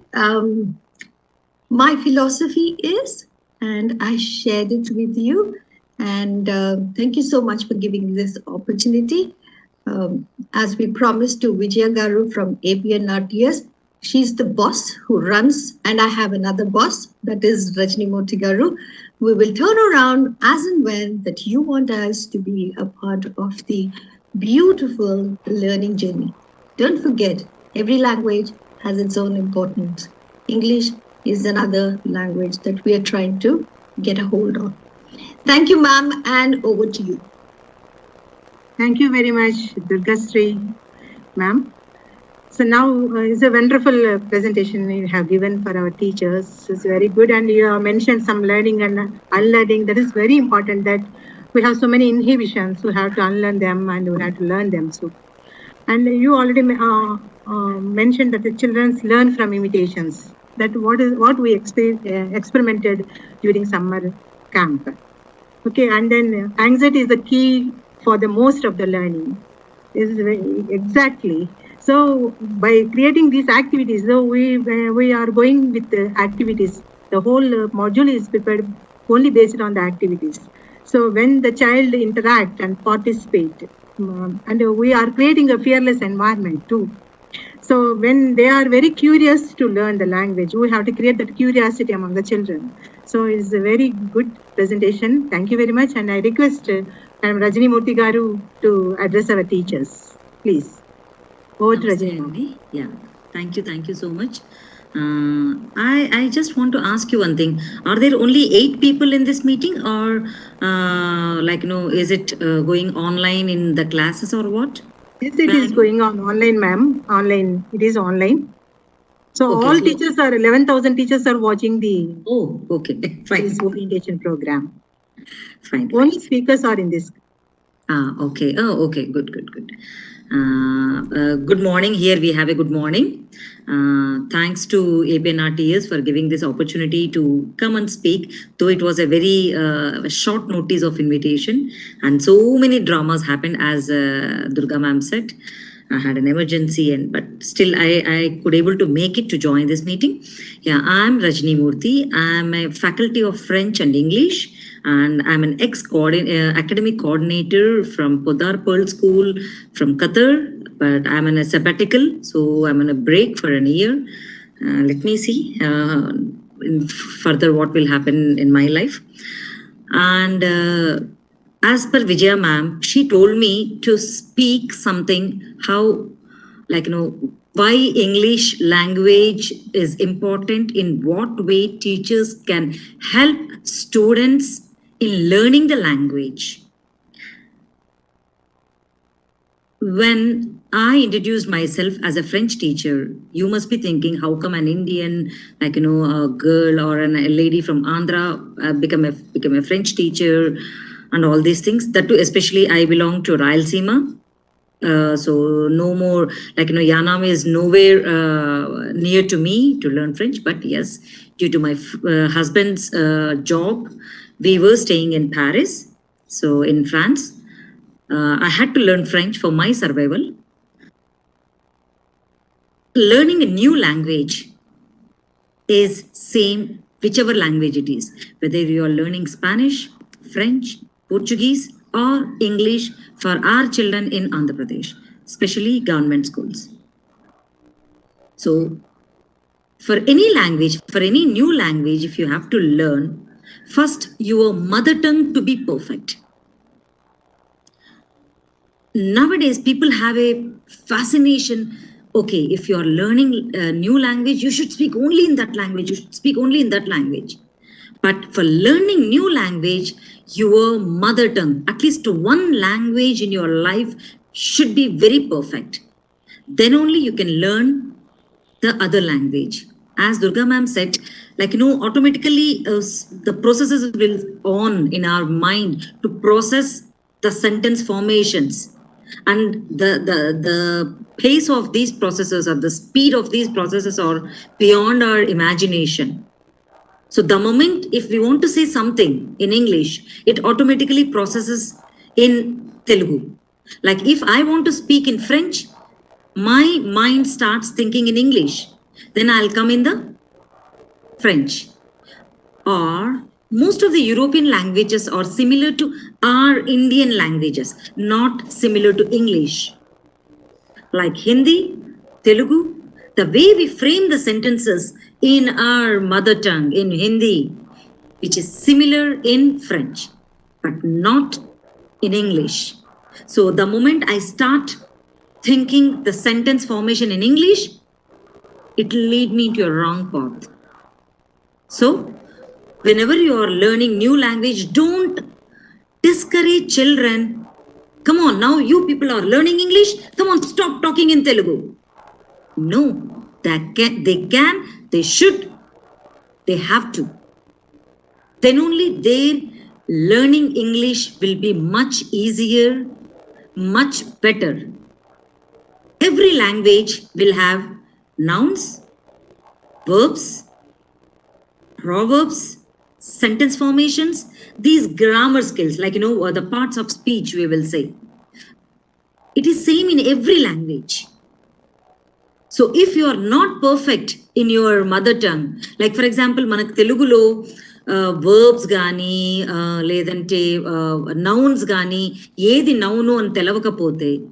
S7: philosophy is, and I shared it with you. And thank you so much for giving this opportunity. As we promised to Vijaya Garu from APNRTS, she's the boss who runs, and I have another boss, that is Rajnimurthy Garu. We will turn around as and when that you want us to be a part of the beautiful learning journey. Don't forget, every language has its own importance. English is another language that we are trying to get a hold of. Thank you, ma'am, and over to you.
S4: Thank you very much, Durga Sri, ma'am. So now it's a wonderful presentation you have given for our teachers. It's very good, and you have mentioned some learning and unlearning. That is very important, that we have so many inhibitions. We have to unlearn them and we have to learn them. So, and you already mentioned that the children learn from imitations. That what we experimented during summer camp. Okay, and then anxiety is the key for the most of the learning. Exactly. So by creating these activities, though we are going with the activities, the whole module is prepared only based on the activities. So when the child interact and participate, and we are creating a fearless environment too. So when they are very curious to learn the language, we have to create that curiosity among the children. So it's a very good presentation. Thank you very much. And I request Rajnimurthy Garu to address our teachers, please. Over to Rajni.
S8: Yeah, thank you so much. I just want to ask you one thing. Are there only 8 people in this meeting, or is it going online in the classes or what?
S4: Yes, it is going on online, ma'am. Online. It is online. So okay, all teachers are 11,000 teachers are watching the
S8: fine.
S4: This orientation program.
S8: Fine.
S4: Only speakers are in this.
S8: Okay. Oh, okay. Good. Good morning. Here we have a good morning. Thanks to APNRTS for giving this opportunity to come and speak, though it was a very short notice of invitation, and so many dramas happened, as Durga ma'am said. I had an emergency, but still I could able to make it to join this meeting. Yeah, I'm Rajnimurthy. I'm a faculty of French and English, and I'm an academic coordinator from Podar Pearl School from Qatar. but I'm in a sabbatical, so I'm on a break for an year. Let me see further what will happen in my life. And as per Vijaya ma'am, she told me to speak something how, like, why English language is important, in what way teachers can help students in learning the language. When I introduced myself as a French teacher, you must be thinking, how come an Indian, a girl or a lady from Andhra become a French teacher and all these things. That too, especially I belong to Rayalaseema. So no more, Yanam is nowhere near to me to learn French. But yes, due to my husband's job, we were staying in Paris, so in France. I had to learn French for my survival. Learning a new language is same whichever language it is, whether you are learning Spanish, French, Portuguese or English for our children in Andhra Pradesh, especially government schools. So for any language, for any new language, if you have to learn, first your mother tongue to be perfect. Nowadays, people have a fascination. Okay, if you're learning a new language, you should speak only in that language. You should speak only in that language. But for learning new language, your mother tongue, at least one language in your life should be very perfect. Then only you can learn the other language. As Durga ma'am said, automatically the processes will on in our mind to process the sentence formations. And the pace of these processes or the speed of these processes are beyond our imagination. So the moment if we want to say something in English, it automatically processes in Telugu. Like if I want to speak in French, my mind starts thinking in English. Then I'll come in the French. Or most of the European languages are similar to our Indian languages, not similar to English. Like Hindi, Telugu, the way we frame the sentences in our mother tongue, in Hindi, which is similar in French, but not in English. So the moment I start thinking the sentence formation in English, it will lead me to a wrong path. So whenever you are learning new language, don't discourage children. Come on, now you people are learning English. Come on, stop talking in Telugu. No, they should, they have to. Then only their learning English will be much easier, much better. Every language will have nouns, verbs, proverbs, sentence formations, these grammar skills, the parts of speech we will say. It is same in every language. So if you are not perfect in your mother tongue, like for example, manak Telugulo verbs gani, ledante nouns gani, yedi nouno an telavakapote,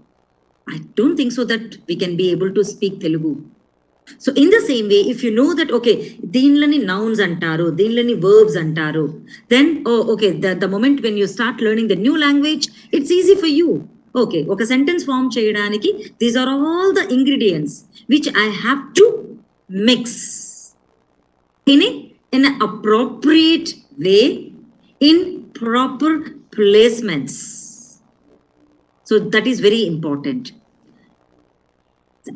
S8: I don't think so that we can be able to speak Telugu. So in the same way, if you know that, okay, deenlani nouns antaru, deenlani verbs antaru, then, the moment when you start learning the new language, it's easy for you. Okay, oka sentence form cheyadaniki, these are all the ingredients which I have to mix in an appropriate way, in proper placements. So that is very important.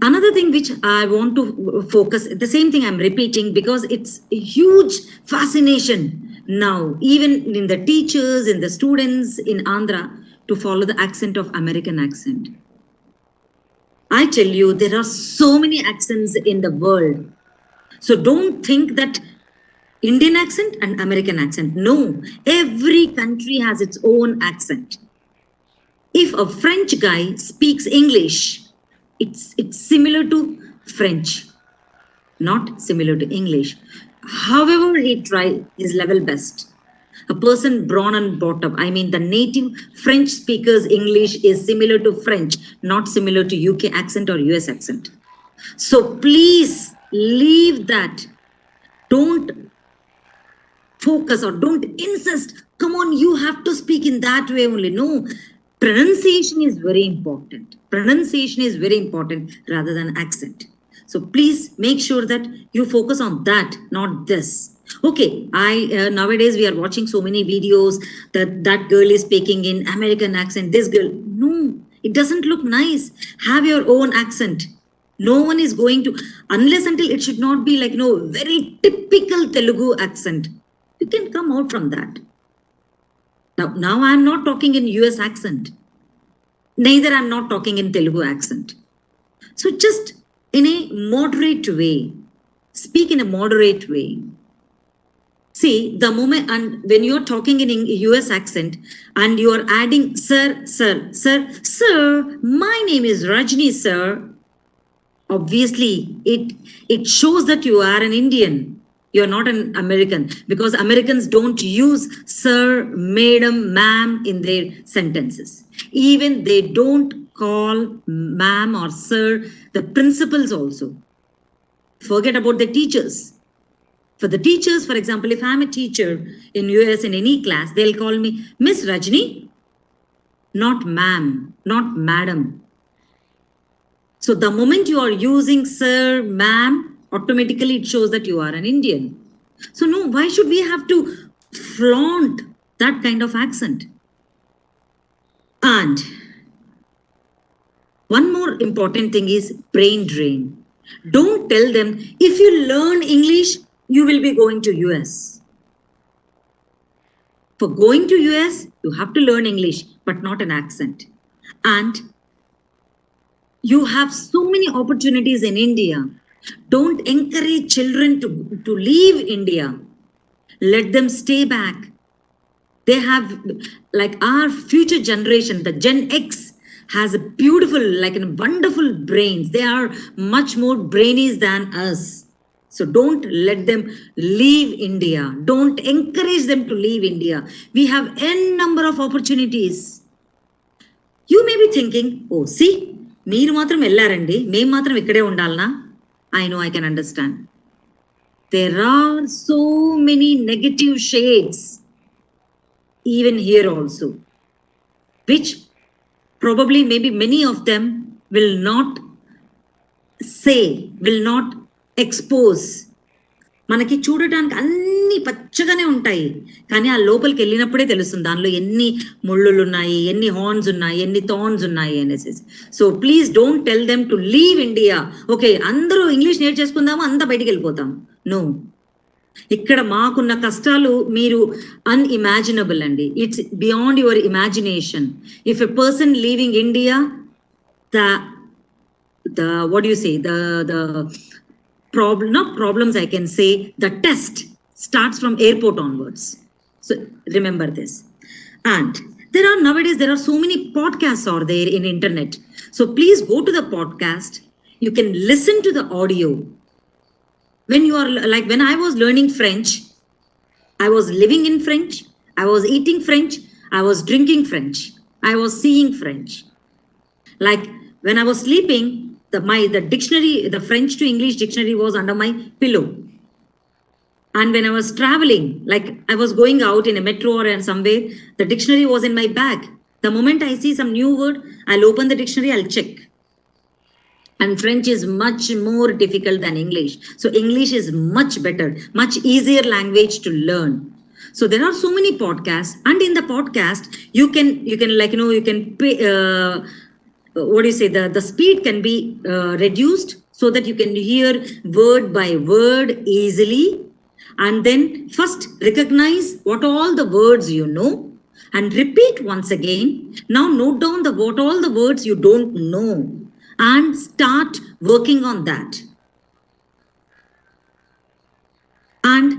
S8: Another thing which I want to focus, the same thing I'm repeating because it's a huge fascination now, even in the teachers, in the students in Andhra, to follow the accent of American accent. I tell you, there are so many accents in the world. So don't think that Indian accent and American accent. No, every country has its own accent. If a French guy speaks English, it's similar to French, not similar to English. However, he tries his level best. A person born and brought up, I mean, the native French speakers English is similar to French, not similar to UK accent or US accent. So please leave that. Don't focus or don't insist. Come on, you have to speak in that way only. No, pronunciation is very important. Pronunciation is very important rather than accent. So please make sure that you focus on that, not this. Okay, nowadays we are watching so many videos that girl is speaking in American accent. This girl, no, it doesn't look nice. Have your own accent. No one is going to, unless until it should not be like, very typical Telugu accent. You can come out from that. Now I'm not talking in US accent. Neither I'm not talking in Telugu accent. So just in a moderate way, speak in a moderate way. See, the moment, and when you're talking in US accent and you are adding sir, my name is Rajni, sir. Obviously, it shows that you are an Indian. You're not an American, because Americans don't use sir, madam, ma'am in their sentences. Even they don't call ma'am or sir the principals also. Forget about the teachers. For the teachers, for example, if I'm a teacher in US in any class, they'll call me Miss Rajni, not ma'am, not madam. So the moment you are using sir, ma'am, automatically it shows that you are an Indian. So no, why should we have to flaunt that kind of accent? And one more important thing is brain drain. Don't tell them, if you learn English, you will be going to US. For going to US, you have to learn English, but not an accent. And you have so many opportunities in India. Don't encourage children to leave India. Let them stay back. They have, like our future generation, the Gen X, has a beautiful, like a wonderful brains. They are much more brainy than us. So don't let them leave India. Don't encourage them to leave India. We have n number of opportunities. You may be thinking, oh, see, meer matram ellarandi, me matram ikkade undalna. I know, I can understand. There are so many negative shades, even here also, which probably maybe many of them will not say, will not expose. మనకి చూడటానికి అన్ని పచ్చగానే ఉంటాయి, కానీ ఆ లోపలికి వెళ్ళినప్పుడే తెలుస్తుంది దానిలో ఎన్ని ముళ్ళులు ఉన్నాయి, ఎన్ని హార్న్స్ ఉన్నాయి, ఎన్ని థార్న్స్ ఉన్నాయి అనేసి. So please don't tell them to leave India. Okay, అందరూ ఇంగ్లీష్ నేర్చేసుకుందాము, అంతా బయటికి వెళ్ళిపోతాం. నో, ఇక్కడ మాకున్న కష్టాలు మీరు అన్ఇమాజినబుల్ అండి. It's beyond your imagination. If a person leaving India, the what do you say, the not problems, I can say the test starts from airport onwards. So remember this. And nowadays there are so many podcasts out there in internet. So please go to the podcast. You can listen to the audio. When you are like, when I was learning French, I was living in French, I was eating French, I was drinking French, I was seeing French. Like when I was sleeping, the dictionary, the French to English dictionary was under my pillow. And when I was traveling, like I was going out in a metro or somewhere, the dictionary was in my bag. The moment I see some new word, I'll open the dictionary, I'll check. And French is much more difficult than English. So English is much better, much easier language to learn. So there are so many podcasts, and in the podcast, you can like, you can pay, what do you say, the speed can be reduced so that you can hear word by word easily, and then first recognize what all the words you know and repeat once again. Now note down what all the words you don't know and start working on that. And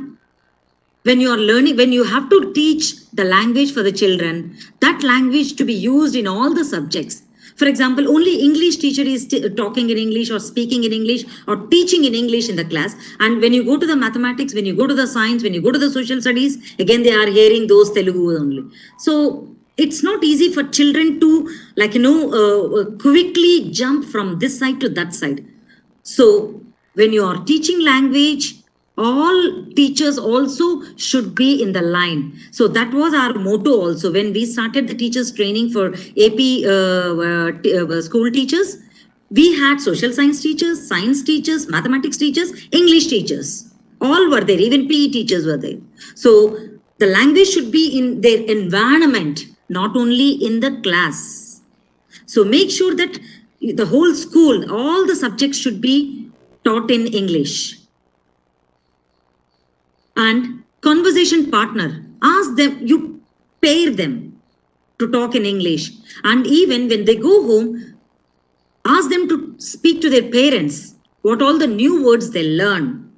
S8: when you are learning, when you have to teach the language for the children, that language to be used in all the subjects. For example, only English teacher is talking in English or speaking in English or teaching in English in the class. And when you go to the mathematics, when you go to the science, when you go to the social studies, again, they are hearing those Telugu only. So it's not easy for children to quickly jump from this side to that side. So when you are teaching language, all teachers also should be in the line. So that was our motto also when we started the teachers training for AP school teachers. We had social science teachers, science teachers, mathematics teachers, English teachers. All were there, even PE teachers were there. So the language should be in their environment, not only in the class. So make sure that the whole school, all the subjects should be taught in English. And conversation partner, ask them, you pair them to talk in English. And even when they go home, ask them to speak to their parents, what all the new words they learn.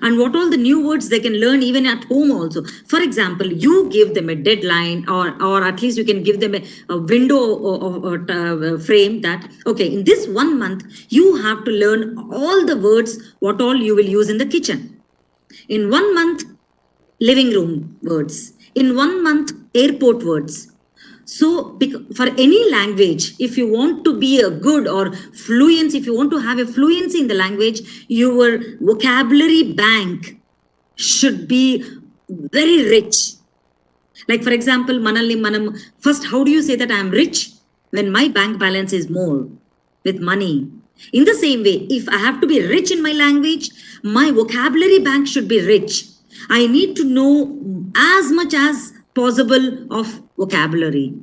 S8: And what all the new words they can learn even at home also. For example, you give them a deadline or at least you can give them a window or frame that, okay, in this 1 month, you have to learn all the words, what all you will use in the kitchen. In 1 month, living room words. In 1 month, airport words. So for any language, if you want to be a good or fluency, if you want to have a fluency in the language, your vocabulary bank should be very rich. Like for example, first, how do you say that I am rich? When my bank balance is more with money. In the same way, if I have to be rich in my language, my vocabulary bank should be rich. I need to know as much as possible of vocabulary.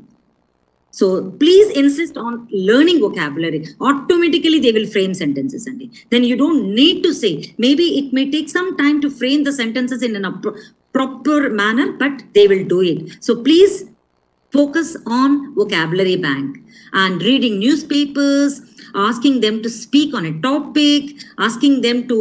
S8: So please insist on learning vocabulary. Automatically they will frame sentences. Then you don't need to say. Maybe it may take some time to frame the sentences in a proper manner, but they will do it. So please focus on vocabulary bank and reading newspapers, asking them to speak on a topic, asking them to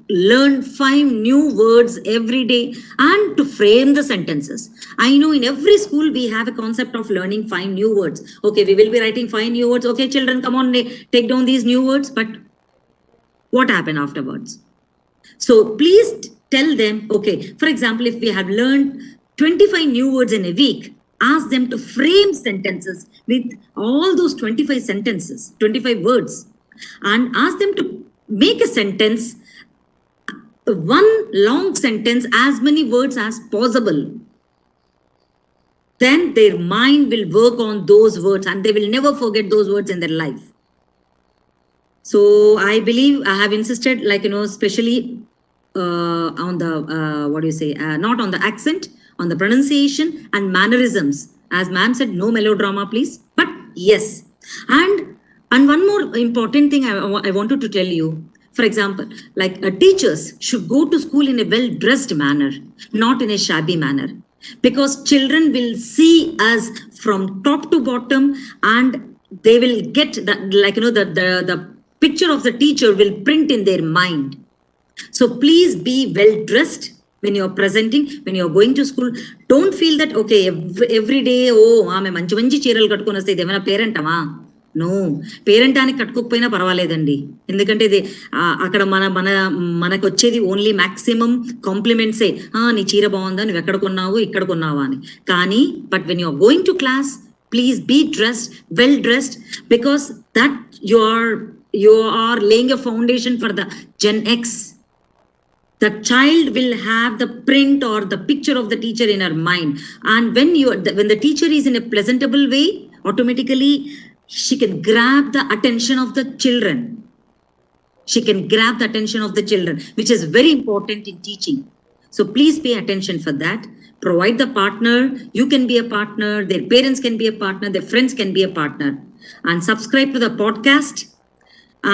S8: learn 5 new words every day and to frame the sentences. I know in every school we have a concept of learning 5 new words. Okay, we will be writing 5 new words. Okay, children, come on, take down these new words. But what happened afterwards? So please tell them, okay, for example, if we have learned 25 new words in a week, ask them to frame sentences with all those 25 sentences, 25 words, and ask them to make a sentence, one long sentence, as many words as possible. Then their mind will work on those words and they will never forget those words in their life. So I believe I have insisted, especially on the, not on the accent, on the pronunciation and mannerisms. As ma'am said, no melodrama, please. But yes. And one more important thing I wanted to tell you. For example, teachers should go to school in a well-dressed manner, not in a shabby manner. Because children will see us from top to bottom and they will get that, the picture of the teacher will print in their mind. So please be well-dressed when you're presenting, when you're going to school. Don't feel that, okay, every day, ఆమె మంచి మంచి చీరలు కట్టుకొని వస్తే ఇదేమైనా పేరెంటమా? No, parent అని కట్టుకోకపోయినా పర్వాలేదండి. ఎందుకంటే ఇది అక్కడ మనకు వచ్చేది ఓన్లీ మ్యాక్సిమం కాంప్లిమెంట్సే. నీ చీర బాగుందా, నువ్వు ఎక్కడ కొన్నావు, ఇక్కడ కొన్నావా అని. కానీ but when you are going to class, please be dressed, well dressed, because that you are laying a foundation for the Gen X. The child will have the print or the picture of the teacher in her mind. And when the teacher is in a presentable way, automatically she can grab the attention of the children. She can grab the attention of the children, which is very important in teaching. So please pay attention for that. Provide the partner. You can be a partner. Their parents can be a partner. Their friends can be a partner. And subscribe to the podcast.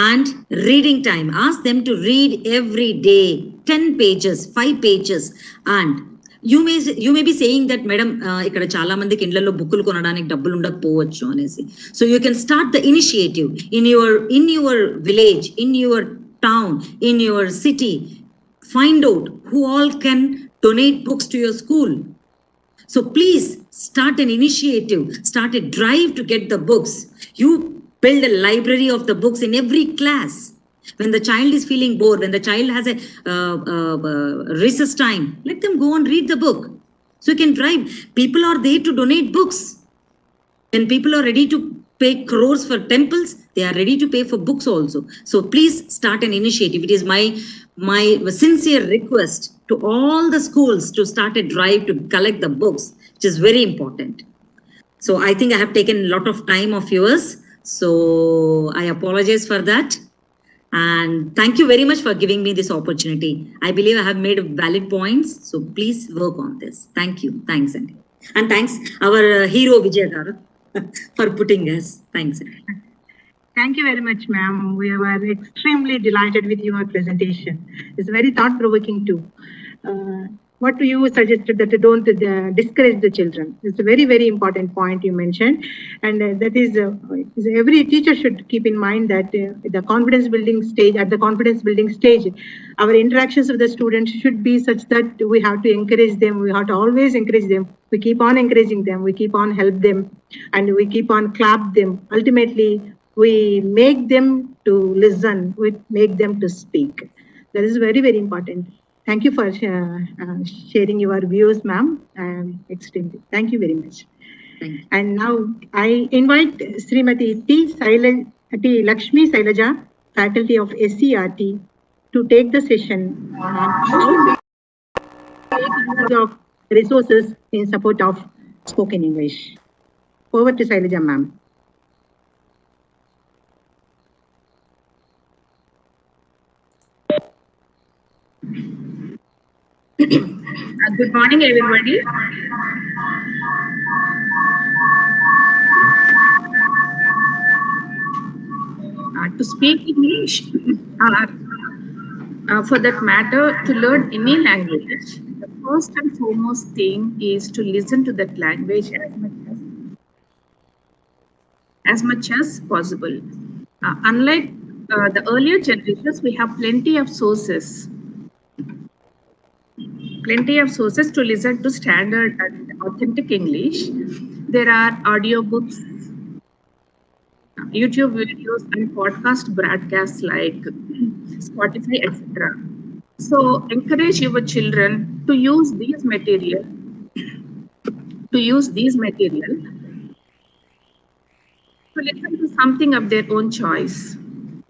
S8: And reading time, ask them to read every day 10 pages, 5 pages. And you may be saying that, madam, ikkada chaala mandiki indlalo bookulu konadaniki dabbulu undakapovachu anesi. So you can start the initiative in your village, in your town, in your city. Find out who all can donate books to your school. So please start an initiative, start a drive to get the books. You Build a library of the books in every class. When the child is feeling bored, when the child has a recess time, let them go and read the book. So you can drive. People are there to donate books. When people are ready to pay crores for temples, they are ready to pay for books also. So please start an initiative. It is my sincere request to all the schools to start a drive to collect the books, which is very important. So I think I have taken a lot of time of yours. So I apologize for that. And thank you very much for giving me this opportunity. I believe I have made valid points. So please work on this. Thank you. Thanks, Andy. And thanks our hero Vijay Garu for putting us. Thanks, Andy.
S4: Thank you very much, ma'am. We were extremely delighted with your presentation. It's very thought-provoking too. What you suggested that you don't discourage the children. It's a very, very important point you mentioned. And that is every teacher should keep in mind that the confidence building stage, at the confidence building stage, our interactions with the students should be such that we have to encourage them. We have to always encourage them. We keep on encouraging them. We keep on help them, and we keep on clap them. Ultimately, we make them to listen. We make them to speak. That is very, very important. Thank you for sharing your views, ma'am. Extremely. Thank you very much.
S8: Thank you.
S4: And now I invite Srimati T. Lakshmi Sailaja, faculty of SCRT, to take the session on of resources in support of spoken English. Over to Sailaja, ma'am.
S9: Good morning, everybody. To speak English, for that matter, to learn any language, the first and foremost thing is to listen to that language as much as possible. Unlike the earlier generations, we have plenty of sources to listen to standard and authentic English. There are audiobooks, YouTube videos, and podcast broadcasts like Spotify, etc. So encourage your children to use these material, to listen to something of their own choice.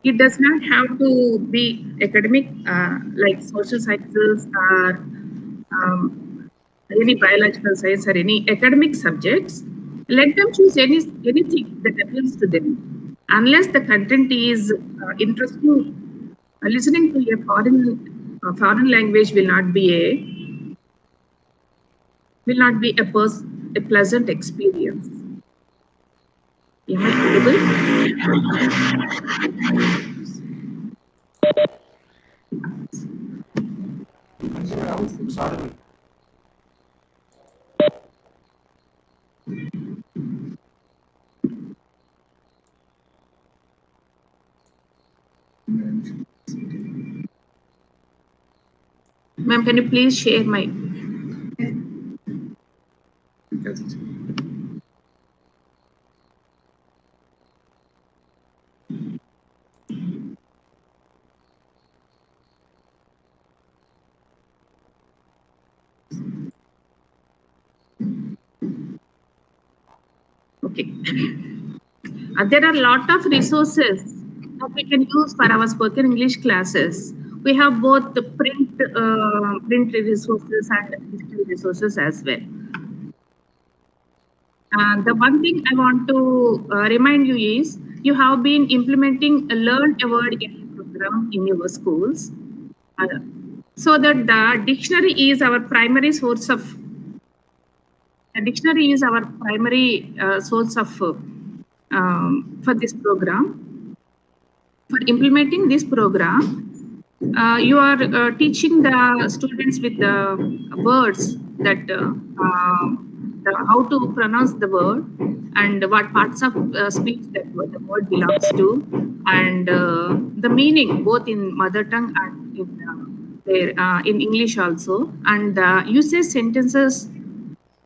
S9: It does not have to be academic, like social sciences or any biological science or any academic subjects. Let them choose anything that appeals to them. Unless the content is interesting, listening to a foreign language will not be a pleasant experience. Am I audible? Ma'am, can you please share my... Okay. There are a lot of resources that we can use for our spoken English classes. We have both the print resources and digital resources as well. The one thing I want to remind you is you have been implementing a Learn a Word program in your schools, so that the dictionary is our primary source of for this program. For implementing this program, you are teaching the students with the words that how to pronounce the word and what parts of speech that the word belongs to, and the meaning both in mother tongue and in English also, and usage sentences,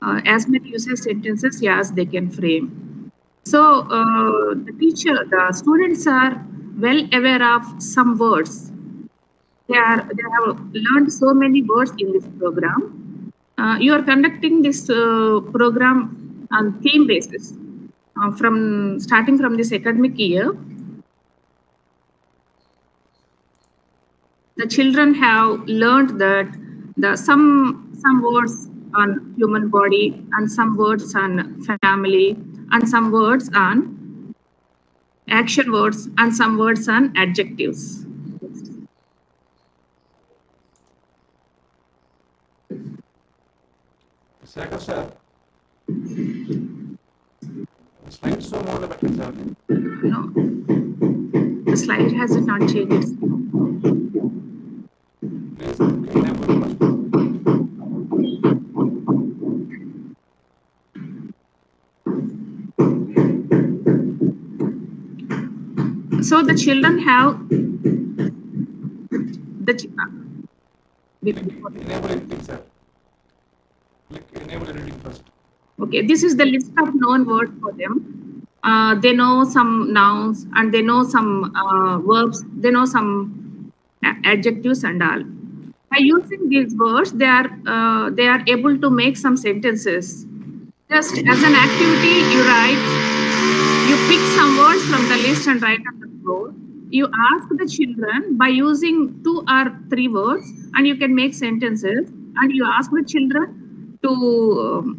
S9: as many usage sentences as they can frame. So the students are well aware of some words. They have learned so many words in this program. You are conducting this program on theme basis from starting from this academic year. The children have learned that some words on human body and some words on family and some words on action words and some words on adjectives.
S3: Second, sir. Slide so more better, sir.
S9: No, the slide has not changed.
S3: Please enable first.
S9: So the children have
S3: Enable editing, sir. Click enable editing first.
S9: Okay, this is the list of known words for them. They know some nouns and they know some verbs. They know some adjectives and all. By using these words, they are able to make some sentences. Just as an activity, you pick some words from the list and write on the floor. You ask the children by using 2 or 3 words, and you can make sentences. And you ask the children to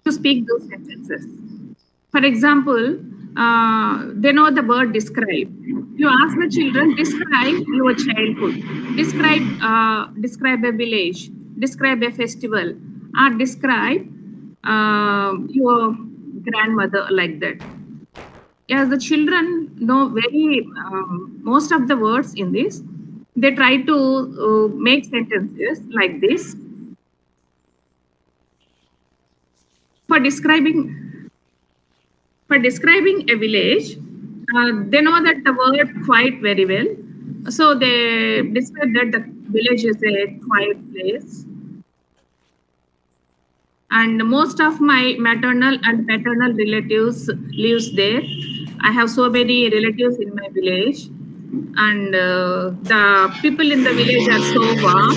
S9: speak those sentences. For example, they know the word describe. You ask the children, describe your childhood, describe a village, describe a festival, or describe your grandmother, like that. As the children know most of the words in this, they try to make sentences like this. For describing a village, they know that the word quiet very well. So they describe that the village is a quiet place. And most of my maternal and paternal relatives lives there. I have so many relatives in my village. And the people in the village are so warm.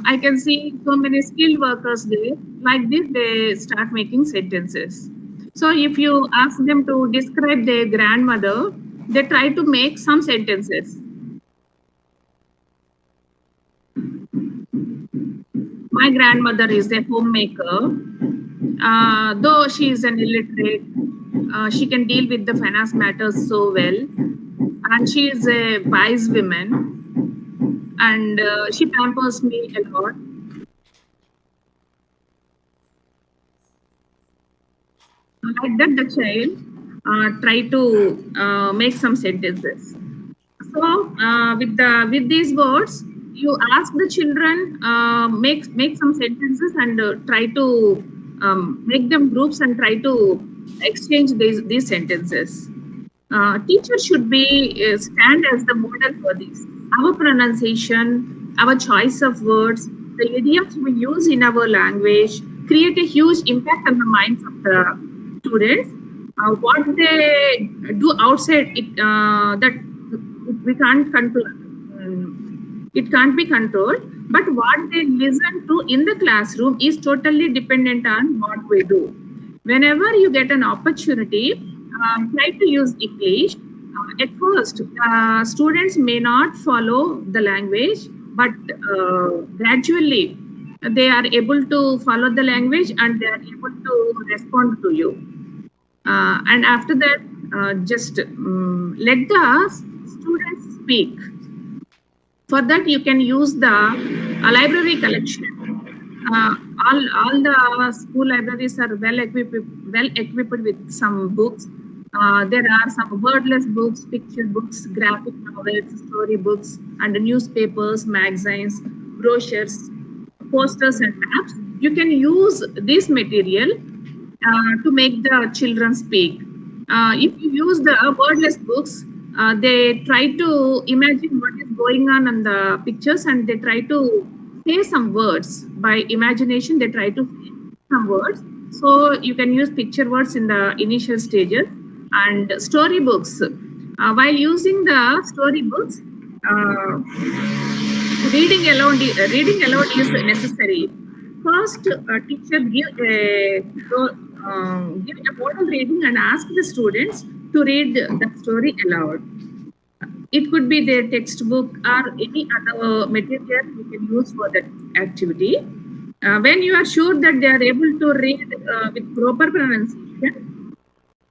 S9: I can see so many skilled workers there. Like this, they start making sentences. So if you ask them to describe their grandmother, they try to make some sentences. My grandmother is a homemaker. Though she is an illiterate, she can deal with the finance matters so well. And she is a wise woman. And she pampers me a lot. Like that, the child try to make some sentences. So with these words, you ask the children make some sentences and try to make them groups and try to exchange these sentences. Teacher should be stand as the model for this. Our pronunciation, our choice of words, the idioms we use in our language create a huge impact on the minds of the students. What they do outside, that we can't control. It can't be controlled. But what they listen to in the classroom is totally dependent on what we do. Whenever you get an opportunity, try to use English. At first, students may not follow the language, but gradually they are able to follow the language and they are able to respond to you. And after that, just let the students speak. For that, you can use the library collection. All the school libraries are well equipped with some books. There are some wordless books, picture books, graphic novels, story books, and newspapers, magazines, brochures, posters, and maps. You can use this material to make the children speak. If you use the wordless books, they try to imagine what is going on the pictures and they try to say some words. By imagination, they try to say some words. So you can use picture words in the initial stages. And storybooks. While using the storybooks, reading aloud is necessary. First, teacher give a model reading and ask the students to read the story aloud. It could be their textbook or any other material you can use for that activity. When you are sure that they are able to read with proper pronunciation,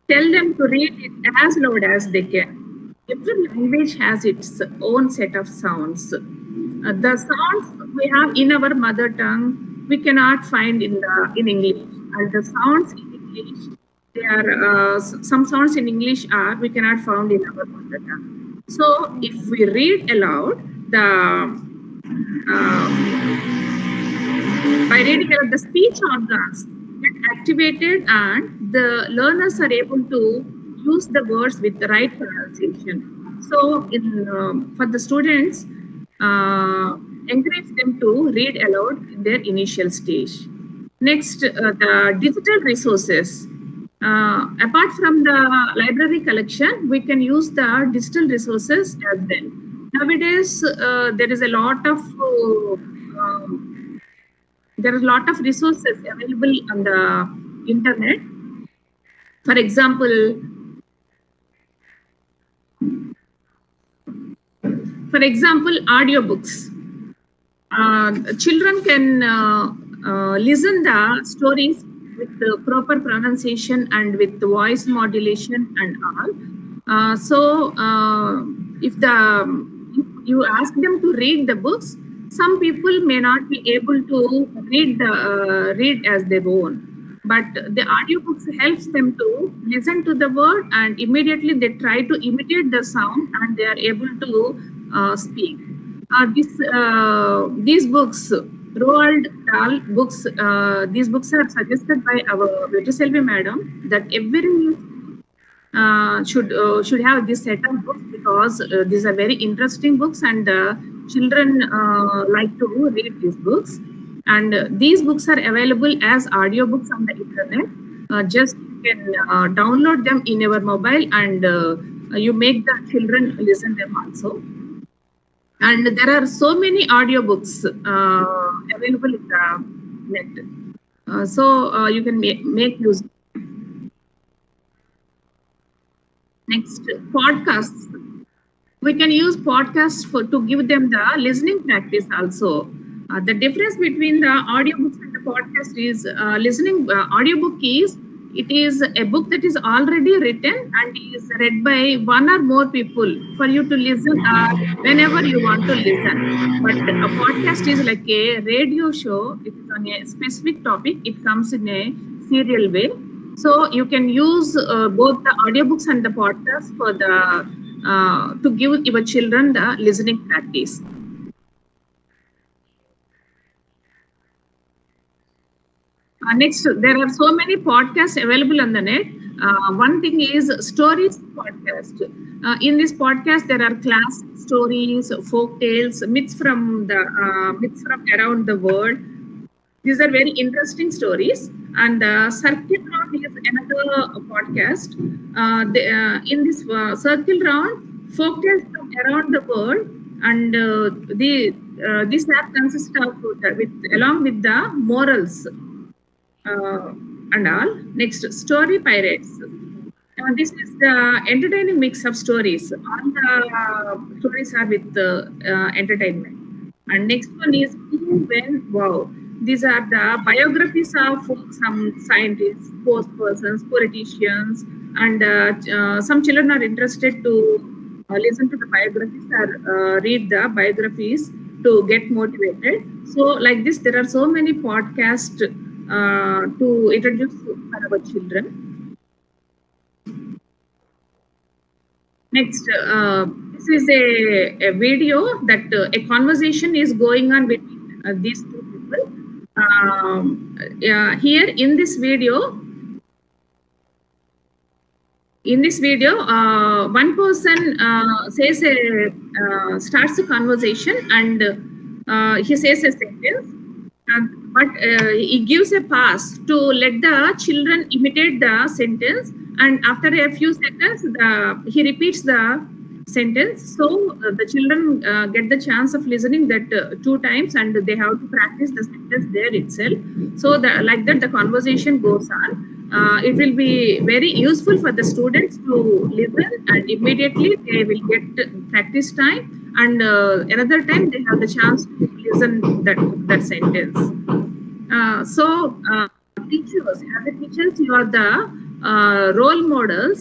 S9: tell them to read it as loud as they can. Every language has its own set of sounds. The sounds we have in our mother tongue, we cannot find in English. And the sounds in English, they are some sounds in English are we cannot find in our mother tongue. So if we read aloud, by reading aloud, the speech organs get activated and the learners are able to use the words with the right pronunciation. So for the students, encourage them to read aloud in their initial stage. Next, the digital resources. Apart from the library collection, we can use the digital resources as well. Nowadays, there is a lot of resources available on the internet. For example, audiobooks. Children can listen the stories with the proper pronunciation and with the voice modulation and all. If you ask them to read the books, some people may not be able to read as their own. But the audiobooks helps them to listen to the word and immediately they try to imitate the sound and they are able to speak. These books, Roald Dahl books, these books are suggested by our Vetriselvi madam that every should have this set of books because these are very interesting books and children like to read these books. And these books are available as audiobooks on the internet. Just you can download them in your mobile and you make the children listen them also. And there are so many audiobooks available in the net. So you can make use. Next, podcasts. We can use podcasts to give them the listening practice also. The difference between the audiobooks and the podcast is audiobook is it is a book that is already written and is read by one or more people for you to listen whenever you want to listen. But a podcast is like a radio show. It is on a specific topic. It comes in a serial way. So you can use both the audiobooks and the podcast for the to give your children the listening practice. Next, there are so many podcasts available on the net. One thing is stories podcast. In this podcast, there are classic stories, folk tales, myths from around the world. These are very interesting stories. And Circle Round is another podcast. In this Circle Round, folk tales from around the world, and this app consists of along with the morals. And all. Next, Story Pirates. This is the entertaining mix of stories. All the stories are with entertainment. And next one is Who, When, Wow. These are the biographies of some scientists, sports persons, politicians, and some children are interested to listen to the biographies or read the biographies to get motivated. So like this, there are so many podcasts to introduce for our children. Next, this is a video that a conversation is going on between these two people. Here in this video, one person starts a conversation and he says a sentence. And but he gives a pass to let the children imitate the sentence, and after a few seconds he repeats the sentence. So the children get the chance of listening that 2 times, and they have to practice the sentence there itself. So like that the conversation goes on. It will be very useful for the students to listen, and immediately they will get practice time, and another time they have the chance to listen that sentence. Teachers, as a teachers, you are the role models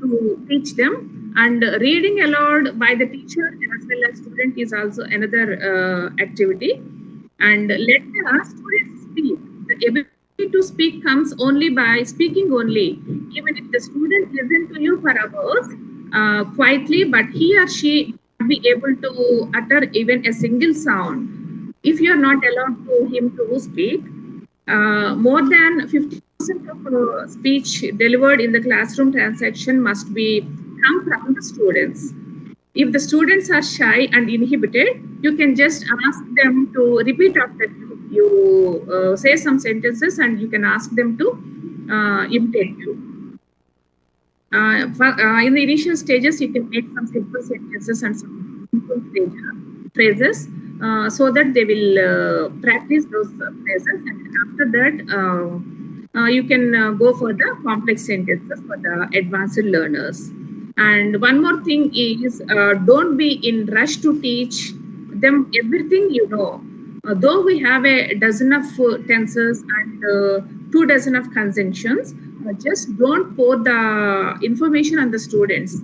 S9: to teach them, and reading aloud by the teacher as well as student is also another activity. And let the students speak. The ability to speak comes only by speaking only. Even if the student listen to you for hours quietly, but he or she not be able to utter even a single sound if you are not allowed to him to speak. More than 50% of speech delivered in the classroom transaction must be come from the students. If the students are shy and inhibited, you can just ask them to repeat after you say some sentences, and you can ask them to imitate you. In the initial stages, you can make some simple sentences and some simple phrases so that they will practice those phrases, and after that you can go for the complex sentences for the advanced learners. And one more thing is, don't be in rush to teach them everything you know. Though we have a dozen of tenses and 2 dozen of conjunctions, just don't pour the information on the students.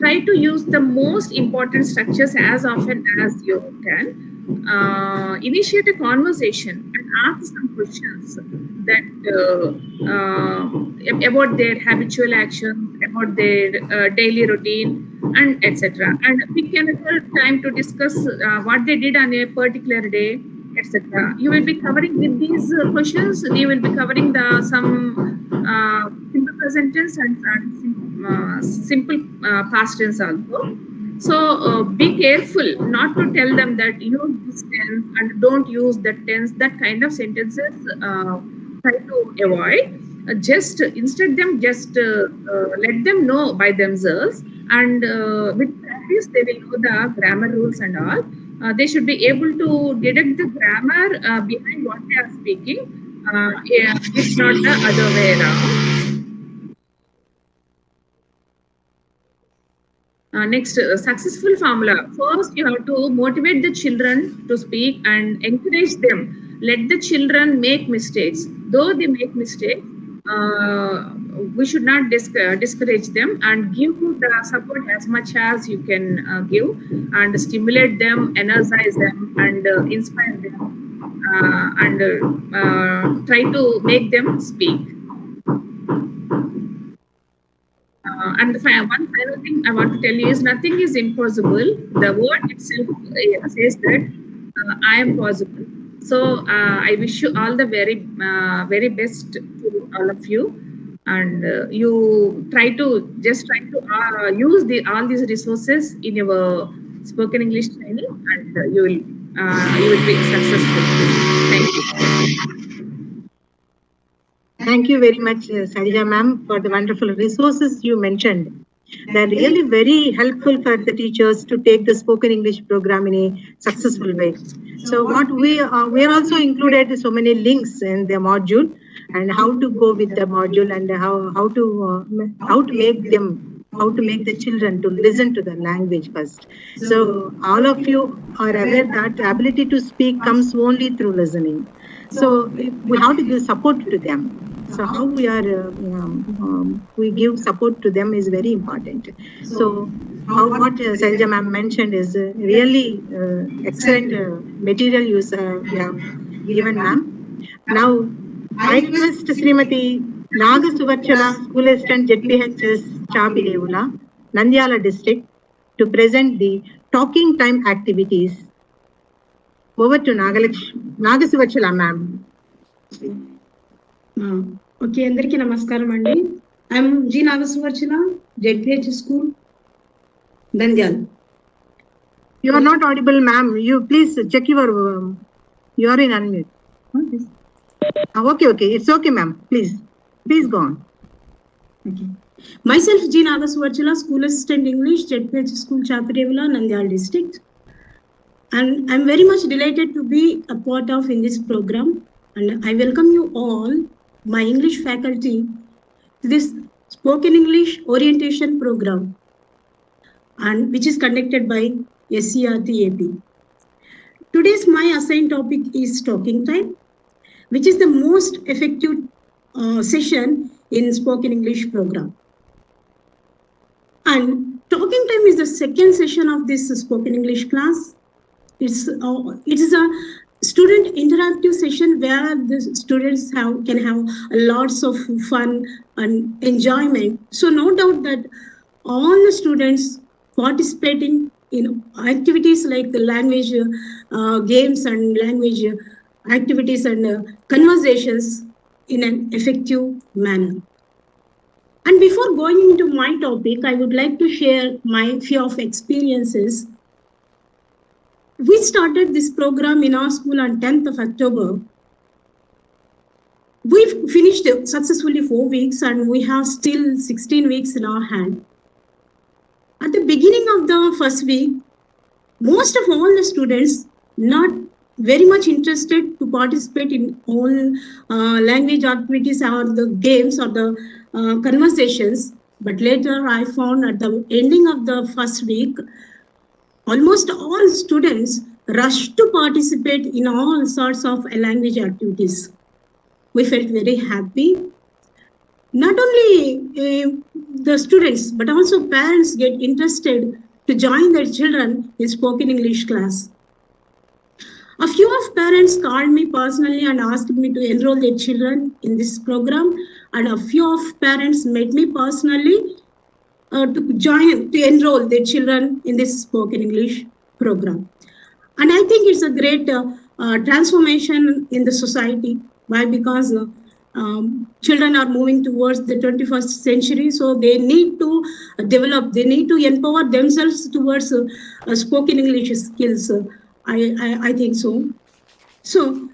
S9: Try to use the most important structures as often as you can. Initiate a conversation and ask some questions that about their habitual actions, about their daily routine, and etc. And pick another time to discuss what they did on a particular day, etc. You will be covering with these questions. You will be covering some simple present tense and simple past tense also. So be careful not to tell them that use this tense and don't use that tense. That kind of sentences try to avoid. Instead them just let them know by themselves, and with practice they will know the grammar rules and all. They should be able to detect the grammar behind what they are speaking. It's not the other way around. Next, successful formula. First, you have to motivate the children to speak and encourage them. Let the children make mistakes. Though they make mistakes, we should not discourage them, and give the support as much as you can give, and stimulate them, energize them, and inspire them, and try to make them speak. And one final thing I want to tell you is, nothing is impossible. The word itself says that I am possible. So I wish you all the very best to all of you, and you try to use all these resources in your spoken English training, and you will be successful. Thank you.
S4: Thank you very much, Sarija ma'am, for the wonderful resources you mentioned. They're really very helpful for the teachers to take the spoken English program in a successful way. So what we are also included so many links in the module, and how to go with the module, and how to make the children to listen to the language first. So all of you are aware that the ability to speak comes only through listening. So we have to give support to them. So how we give support to them is very important. So what Sarija ma'am mentioned is really excellent material you have given, ma'am. Now I request Srimati Naga Suvachala, School Assistant ZPHS Chapilevula, Nandyala District, to present the talking time activities. Over to Naga Suvachala ma'am.
S10: Okay, అందరికీ నమస్కారం అండి. I'm G Nagasuvarchana, ZPH School, Nandyal.
S4: You are not audible, ma'am. You please check your. You are in unmute. Okay. It's okay, ma'am. Please go on.
S10: Okay. Myself, G. Nagaswarchula, School Assistant English, JPH School, Chaparevula, Nandyal District. And I'm very much delighted to be a part of in this program. And I welcome you all, my English faculty, to this Spoken English Orientation Program, and which is conducted by APSCERT AP. Today's my assigned topic is talking time, which is the most effective session in Spoken English program. And talking time is the second session of this Spoken English class. It is a student interactive session where the students can have lots of fun and enjoyment. So no doubt that all the students participating in activities like the language games and language activities and conversations in an effective manner. And before going into my topic, I would like to share my few of experiences. We started this program in our school on 10th of October. We finished successfully 4 weeks and we have still 16 weeks in our hand. At the beginning of the first week, most of all the students not very much interested to participate in all language activities or the games or the conversations. But later I found at the ending of the first week, almost all students rushed to participate in all sorts of language activities. We felt very happy. Not only the students, but also parents get interested to join their children in spoken English class. A few of parents called me personally and asked me to enroll their children in this program, and a few of parents met me personally to enroll their children in this spoken English program. And I think it's a great transformation in the society. Why? Because children are moving towards the 21st century, so they need to develop, they need to empower themselves towards spoken English skills. I think so. So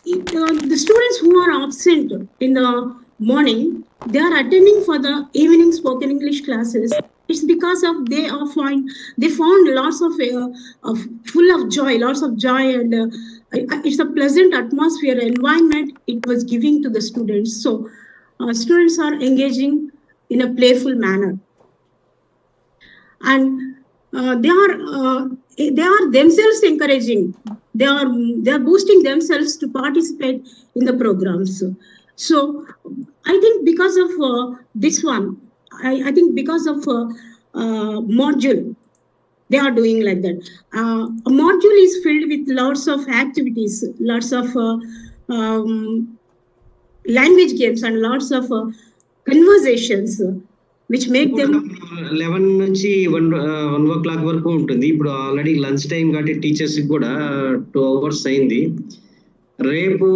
S10: the students who are absent in the morning, they are attending for the evening spoken English classes. It's because of they found lots of full of joy, lots of joy, and it's a pleasant atmosphere environment it was giving to the students. So students are engaging in a playful manner, and they are themselves encouraging. They are boosting themselves to participate in the programs. So I think because of this one, I think because of module, they are doing like that. A module is filled with lots of activities, lots of language games and lots of conversations, which make them
S2: 11 నుంచి 1 o'clock వరకు ఉంటుంది. ఇప్పుడు already lunch time కాబట్టి teachers కూడా 2 hours అయింది. రేపు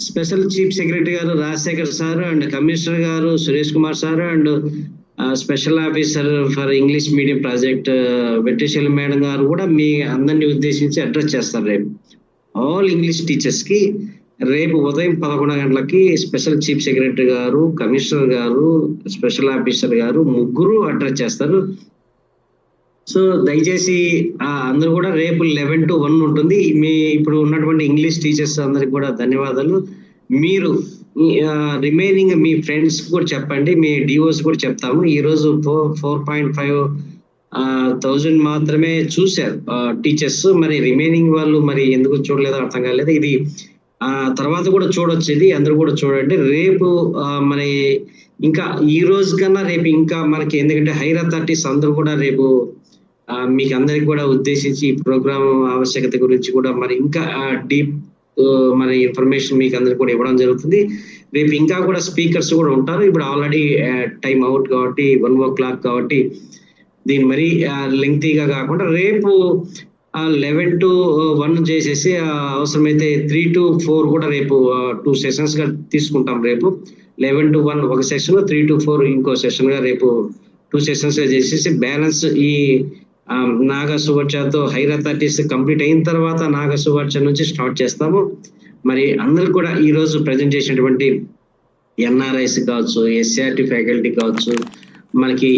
S2: special chief secretary గారు Rajasekhar sir and commissioner గారు Suresh Kumar sir and special officer for English medium project Vettisaila madam గారు కూడా మీ అందరినీ ఉద్దేశించి అడ్రస్ చేస్తారు. రేపు ఆల్ ఇంగ్లీష్ టీచర్స్ కి రేపు ఉదయం 11 గంటలకి స్పెషల్ చీఫ్ సెక్రటరీ గారు, కమిషనర్ గారు, స్పెషల్ ఆఫీసర్ గారు ముగ్గురు అడ్రస్ చేస్తారు. సో దయచేసి అందరూ కూడా రేపు 11 to 1 ఉంటుంది. మీ ఇప్పుడు ఉన్నటువంటి ఇంగ్లీష్ టీచర్స్ అందరికి కూడా ధన్యవాదాలు. మీరు రిమైనింగ్ మీ ఫ్రెండ్స్ కూడా చెప్పండి, మీ డిఓస్ కూడా చెప్తాము. ఈరోజు 4,500 మాత్రమే చూశారు టీచర్స్. మరి రిమైనింగ్ వాళ్ళు మరి ఎందుకు చూడలేదో అర్థం కాలేదు. ఇది తర్వాత కూడా చూడొచ్చు, ఇది అందరూ కూడా చూడండి. రేపు మరి ఇంకా ఈ రోజు కన్నా రేపు ఇంకా మనకి ఎందుకంటే హైర్ అథారిటీస్ అందరూ కూడా రేపు మీకు అందరికి కూడా ఉద్దేశించి ఈ ప్రోగ్రామ్ ఆవశ్యకత గురించి కూడా మరి ఇంకా డీప్ మరి ఇన్ఫర్మేషన్ మీకు అందరికి కూడా ఇవ్వడం జరుగుతుంది. రేపు ఇంకా కూడా స్పీకర్స్ కూడా ఉంటారు. ఇప్పుడు ఆల్రెడీ టైం అవుట్ కాబట్టి 1 o'clock కాబట్టి దీన్ని మరి లెంగ్తీగా కాకుండా రేపు 11 to 1 చేసేసి అవసరమైతే 3 to 4 కూడా రేపు 2 sessions గా తీసుకుంటాం. రేపు 11 to 1 ఒక సెషన్, 3 to 4 ఇంకో సెషన్ గా రేపు 2 sessions గా చేసేసి బ్యాలెన్స్ ఈ నాగ సువర్చతో హైర్ అథారిటీస్ కంప్లీట్ అయిన తర్వాత నాగ సువర్చ నుంచి స్టార్ట్ చేస్తాము. మరి అందరూ కూడా ఈ రోజు ప్రజెంట్ చేసినటువంటి ఎన్ఆర్ఐస్ కావచ్చు, ఎస్ఆర్టీ ఫ్యాకల్టీ కావచ్చు, మనకి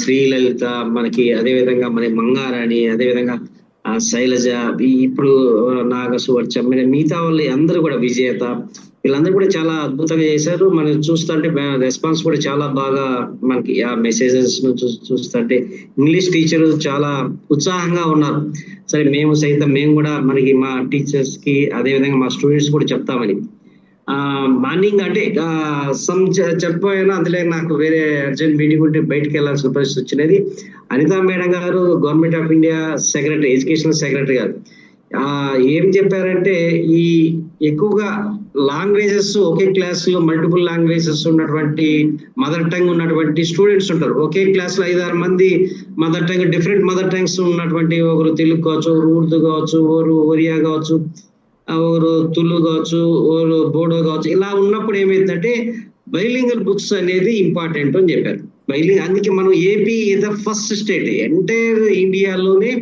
S2: శ్రీలలిత, మనకి అదేవిధంగా మన మంగారాణి, అదేవిధంగా శైలజ, ఇప్పుడు నాగసువర్చ, మిగతా వాళ్ళు అందరూ కూడా విజేత, వీళ్ళందరూ కూడా చాలా అద్భుతంగా చేశారు. మనం చూస్తుంటే రెస్పాన్స్ కూడా చాలా బాగా మనకి ఆ మెసేజెస్ చూస్తుంటే ఇంగ్లీష్ టీచర్ చాలా ఉత్సాహంగా ఉన్నారు. సరే మేము కూడా మనకి మా టీచర్స్ కి అదేవిధంగా మా స్టూడెంట్స్ కూడా చెప్తామని. మార్నింగ్ అంటే చెప్పపోయినా అందులో నాకు వేరే అర్జెంట్ మీటింగ్ ఉంటే బయటకు వెళ్ళాల్సిన పరిస్థితి వచ్చినది. అనితా మేడం గారు government of India secretary, education secretary గారు ఏం చెప్పారంటే, ఈ ఎక్కువగా లాంగ్వేజెస్ ఒకే క్లాస్ లో మల్టిపుల్ లాంగ్వేజెస్ ఉన్నటువంటి మదర్ టంగ్ ఉన్నటువంటి స్టూడెంట్స్ ఉంటారు. ఒకే క్లాస్ లో 5-6 మంది mother tongue, different mother tongues ఉన్నటువంటి, ఒకరు తెలుగు కావచ్చు, ఒకరు ఉర్దూ కావచ్చు, ఒకరు ఒరియా కావచ్చు, ఒకరు తులు కావచ్చు, ఒకరు బోడో కావచ్చు. ఇలా ఉన్నప్పుడు ఏమైందంటే బైలింగల్ బుక్స్ అనేది ఇంపార్టెంట్ అని చెప్పారు. అందుకే మనం AP is the first state entire ఇండియాలోనే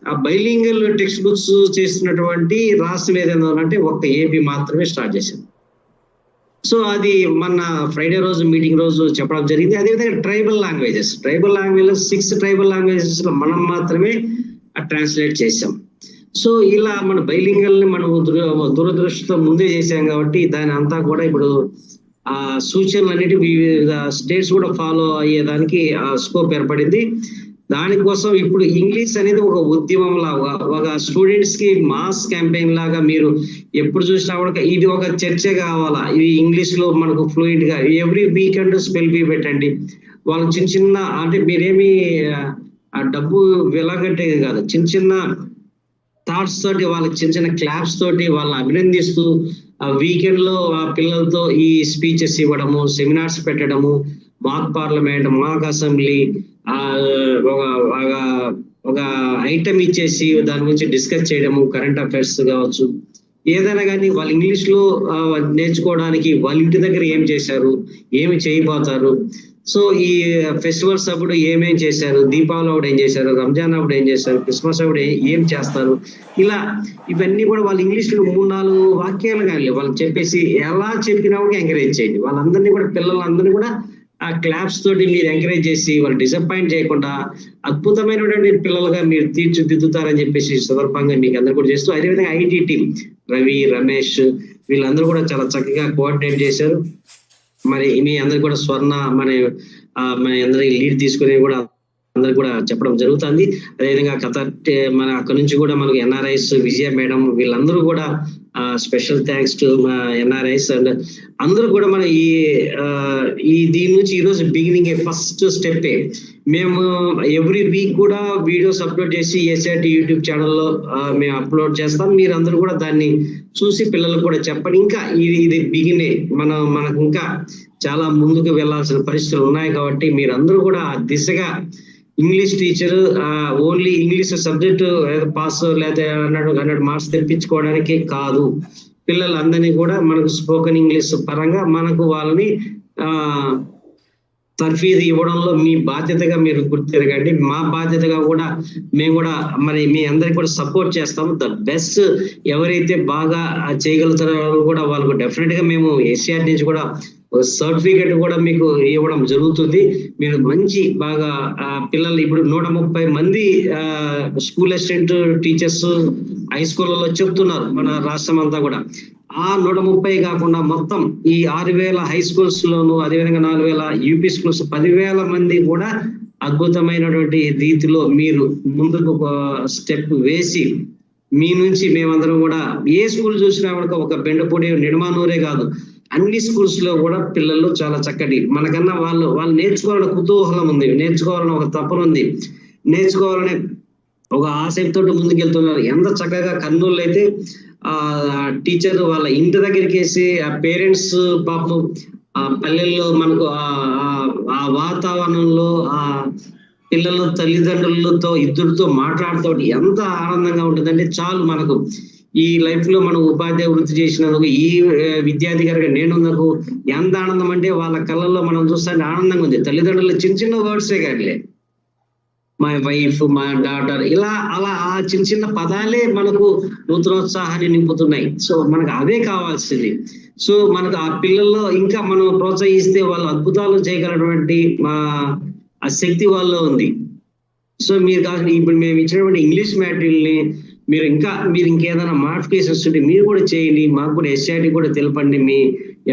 S2: ఆ బైలింగల్ టెక్స్ట్ బుక్స్ చేస్తున్నటువంటి రాష్ట్రం ఏదైనా అంటే ఒక్క ఏపీ మాత్రమే స్టార్ట్ చేసింది. సో అది మన ఫ్రైడే రోజు మీటింగ్ రోజు చెప్పడం జరిగింది. అదేవిధంగా ట్రైబల్ లాంగ్వేజెస్ 6 ట్రైబల్ లాంగ్వేజెస్ లో మనం మాత్రమే ట్రాన్స్లేట్ చేసాం. సో ఇలా మన బైలింగల్ ని మనం దురదృష్టితో ముందే చేసాం కాబట్టి దాని అంతా కూడా ఇప్పుడు ఆ సూచనలు అనేవి వివిధ స్టేట్స్ కూడా ఫాలో అయ్యేదానికి స్కోప్ ఏర్పడింది. దానికోసం ఇప్పుడు ఇంగ్లీష్ అనేది ఒక ఉద్యమం లాగా, ఒక స్టూడెంట్స్ కి మాస్ క్యాంపెయిన్ లాగా మీరు ఎప్పుడు చూసినా కూడా ఇది ఒక చర్చ కావాలా, ఇది ఇంగ్లీష్ లో మనకు ఫ్లూయెంట్ గా ఎవ్రీ వీకెండ్ స్పెల్ బీ పెట్టండి. వాళ్ళు చిన్న అంటే మీరేమి డబ్బు వెలగట్టేది కాదు, చిన్న థాట్స్ తోటి, వాళ్ళకి చిన్న క్లాప్స్ తోటి వాళ్ళని అభినందిస్తూ ఆ వీకెండ్ లో ఆ పిల్లలతో ఈ స్పీచెస్ ఇవ్వడము, సెమినార్స్ పెట్టడము, మాక్ పార్లమెంట్, మాక్ అసెంబ్లీ, ఒక ఐటమ్ ఇచ్చేసి దాని గురించి డిస్కస్ చేయడము, కరెంట్ అఫైర్స్ కావచ్చు, ఏదైనా కానీ వాళ్ళు ఇంగ్లీష్ లో నేర్చుకోవడానికి వాళ్ళ ఇంటి దగ్గర ఏం చేశారు, ఏమి చేయబోతారు, సో ఈ ఫెస్టివల్స్ అప్పుడు ఏమేం చేశారు, దీపావళి అప్పుడు ఏం చేశారు, రంజాన్ అప్పుడు ఏం చేశారు, క్రిస్మస్ అప్పుడు ఏం చేస్తారు, ఇలా ఇవన్నీ కూడా వాళ్ళు ఇంగ్లీష్ లో 3-4 వాక్యాలు కానీ వాళ్ళు చెప్పేసి ఎలా చెప్పినా కూడా ఎంకరేజ్ చేయండి. వాళ్ళందరినీ కూడా పిల్లలందరినీ కూడా ఆ క్లాప్స్ తోటి మీరు ఎంకరేజ్ చేసి వాళ్ళు డిసప్పాయింట్ చేయకుండా అద్భుతమైనటువంటి పిల్లలుగా మీరు తీర్చిదిద్దుతారని చెప్పేసి సందర్భంగా మీకు అందరూ కూడా చేస్తూ, అదేవిధంగా ఐటీ టీం రవి, రమేష్ వీళ్ళందరూ కూడా చాలా చక్కగా కోఆర్డినేట్ చేశారు. మరి మీ అందరు కూడా స్వర్ణ మన అందరికి లీడ్ తీసుకుని కూడా అందరికి కూడా చెప్పడం జరుగుతుంది. అదేవిధంగా మన అక్కడ నుంచి కూడా మనకు ఎన్ఆర్ఐస్ విజయ మేడం వీళ్ళందరూ కూడా special thanks to NRIs and అందరూ కూడా మన ఈ దీని నుంచి ఈరోజు బిగినింగ్ ఫస్ట్ స్టెప్. మేము ఎవ్రీ వీక్ కూడా వీడియోస్ అప్లోడ్ చేసి ఎస్ఆర్టీ యూట్యూబ్ ఛానల్లో మేము అప్లోడ్ చేస్తాం. మీరు అందరూ కూడా దాన్ని చూసి పిల్లలకు కూడా చెప్పండి. ఇంకా ఇది బిగినే, మనకు ఇంకా చాలా ముందుకు వెళ్లాల్సిన పరిస్థితులు ఉన్నాయి కాబట్టి మీరందరూ కూడా ఆ దిశగా English teacher only English subject pass లేదా 100 మార్క్స్ తెప్పించుకోవడానికి కాదు, పిల్లలందరినీ కూడా మనకు స్పోకెన్ ఇంగ్లీష్ పరంగా మనకు వాళ్ళని తర్ఫీదు ఇవ్వడంలో మీ బాధ్యతగా మీరు గుర్తిరగండి. మా బాధ్యతగా కూడా మేము కూడా మరి మీ అందరికి కూడా సపోర్ట్ చేస్తాము. ద బెస్ట్ ఎవరైతే బాగా చేయగలుగుతారో కూడా వాళ్ళకు డెఫినెట్ గా మేము ఏషియా నుంచి కూడా సర్టిఫికేట్ కూడా మీకు ఇవ్వడం జరుగుతుంది. మీరు మంచి బాగా పిల్లలు ఇప్పుడు 130 మంది స్కూల్ అసిస్టెంట్ టీచర్స్ హై స్కూళ్ళలో చెప్తున్నారు మన రాష్ట్రం అంతా కూడా. ఆ 130 కాకుండా మొత్తం ఈ 6,000 హై స్కూల్స్ లోను, అదేవిధంగా 4,000 యూపీ స్కూల్స్ 10,000 మంది కూడా అద్భుతమైనటువంటి రీతిలో మీరు ముందుకు స్టెప్ వేసి మీ నుంచి మేమందరం కూడా ఏ స్కూల్ చూసినా కూడా ఒక బెండపూడి, నిడమానూరే కాదు అన్ని స్కూల్స్ లో కూడా పిల్లలు చాలా చక్కటి మనకన్నా వాళ్ళు నేర్చుకోవాలని కుతూహలం ఉంది, నేర్చుకోవాలని ఒక తపన ఉంది, నేర్చుకోవాలనే ఒక ఆసక్తితో ముందుకెళ్తున్నారు. ఎంత చక్కగా కర్నూలు అయితే టీచర్ వాళ్ళ ఇంటి దగ్గరికి వేసి ఆ పేరెంట్స్ పాపం ఆ పల్లెల్లో మనకు ఆ వాతావరణంలో ఆ పిల్లల తల్లిదండ్రులతో ఇద్దరితో మాట్లాడుతూ ఎంత ఆనందంగా ఉంటుందంటే చాలు. మనకు ఈ లైఫ్ లో మనం ఉపాధ్యాయ వృత్తి చేసినందుకు, ఈ విద్యార్థి గారికి నేనున్నందుకు ఎంత ఆనందం అంటే వాళ్ళ కళ్ళల్లో మనం చూస్తే ఆనందంగా ఉంది. తల్లిదండ్రులు చిన్న వర్డ్సే కానీ మై వైఫ్, మా డాటర్, ఇలా అలా ఆ చిన్న చిన్న పదాలే మనకు నూతనోత్సాహాన్ని నింపుతున్నాయి. సో మనకు అవే కావాల్సింది. సో మనకు ఆ పిల్లల్లో ఇంకా మనం ప్రోత్సహిస్తే వాళ్ళు అద్భుతాలు చేయగలటువంటి ఆ శక్తి వాళ్ళలో ఉంది. సో మీరు కాకుండా ఇప్పుడు మేము ఇచ్చినటువంటి ఇంగ్లీష్ మ్యాటీరియల్ని మీరు ఇంకేదైనా మోడిఫికేషన్స్ ఉంటే మీరు కూడా చేయండి. మాకు కూడా ఎస్ఐటి కూడా తెలపండి. మీ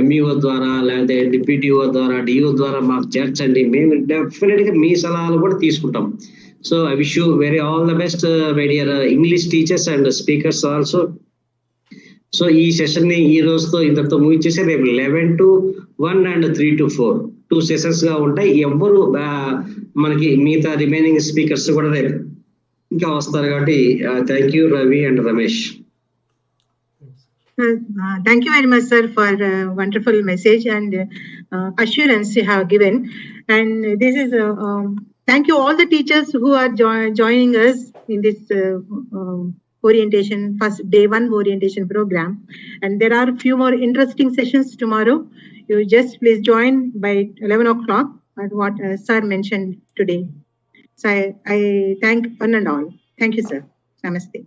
S2: ఎంఈఓ ద్వారా లేకపోతే డిప్యూటీఓ ద్వారా, డిఓ ద్వారా మాకు చేర్చండి. మేము డెఫినెట్ గా మీ సలహాలు కూడా తీసుకుంటాం. So I wish you very all the best my dear English teachers and speakers also. So ఈ సెషన్ ని ఈ రోజుతో ఇంతటితో ముగించేసి రేపు 11 to 1 and 3 to 4 2 సెషన్స్ గా ఉంటాయి. ఎవ్వరు మనకి మిగతా రిమైనింగ్ స్పీకర్స్ కూడా రేపు ఇంకా వస్తారు కాబట్టి thank you Ravi and Ramesh.
S4: Thank you very much, sir, for wonderful message and assurance you have given. And this is thank you all the teachers who are joining us in this orientation, first day 1 orientation program. And there are a few more interesting sessions tomorrow. You just please join by 11 o'clock at what sir mentioned today. So I thank one and all. Thank you, sir. Namaste.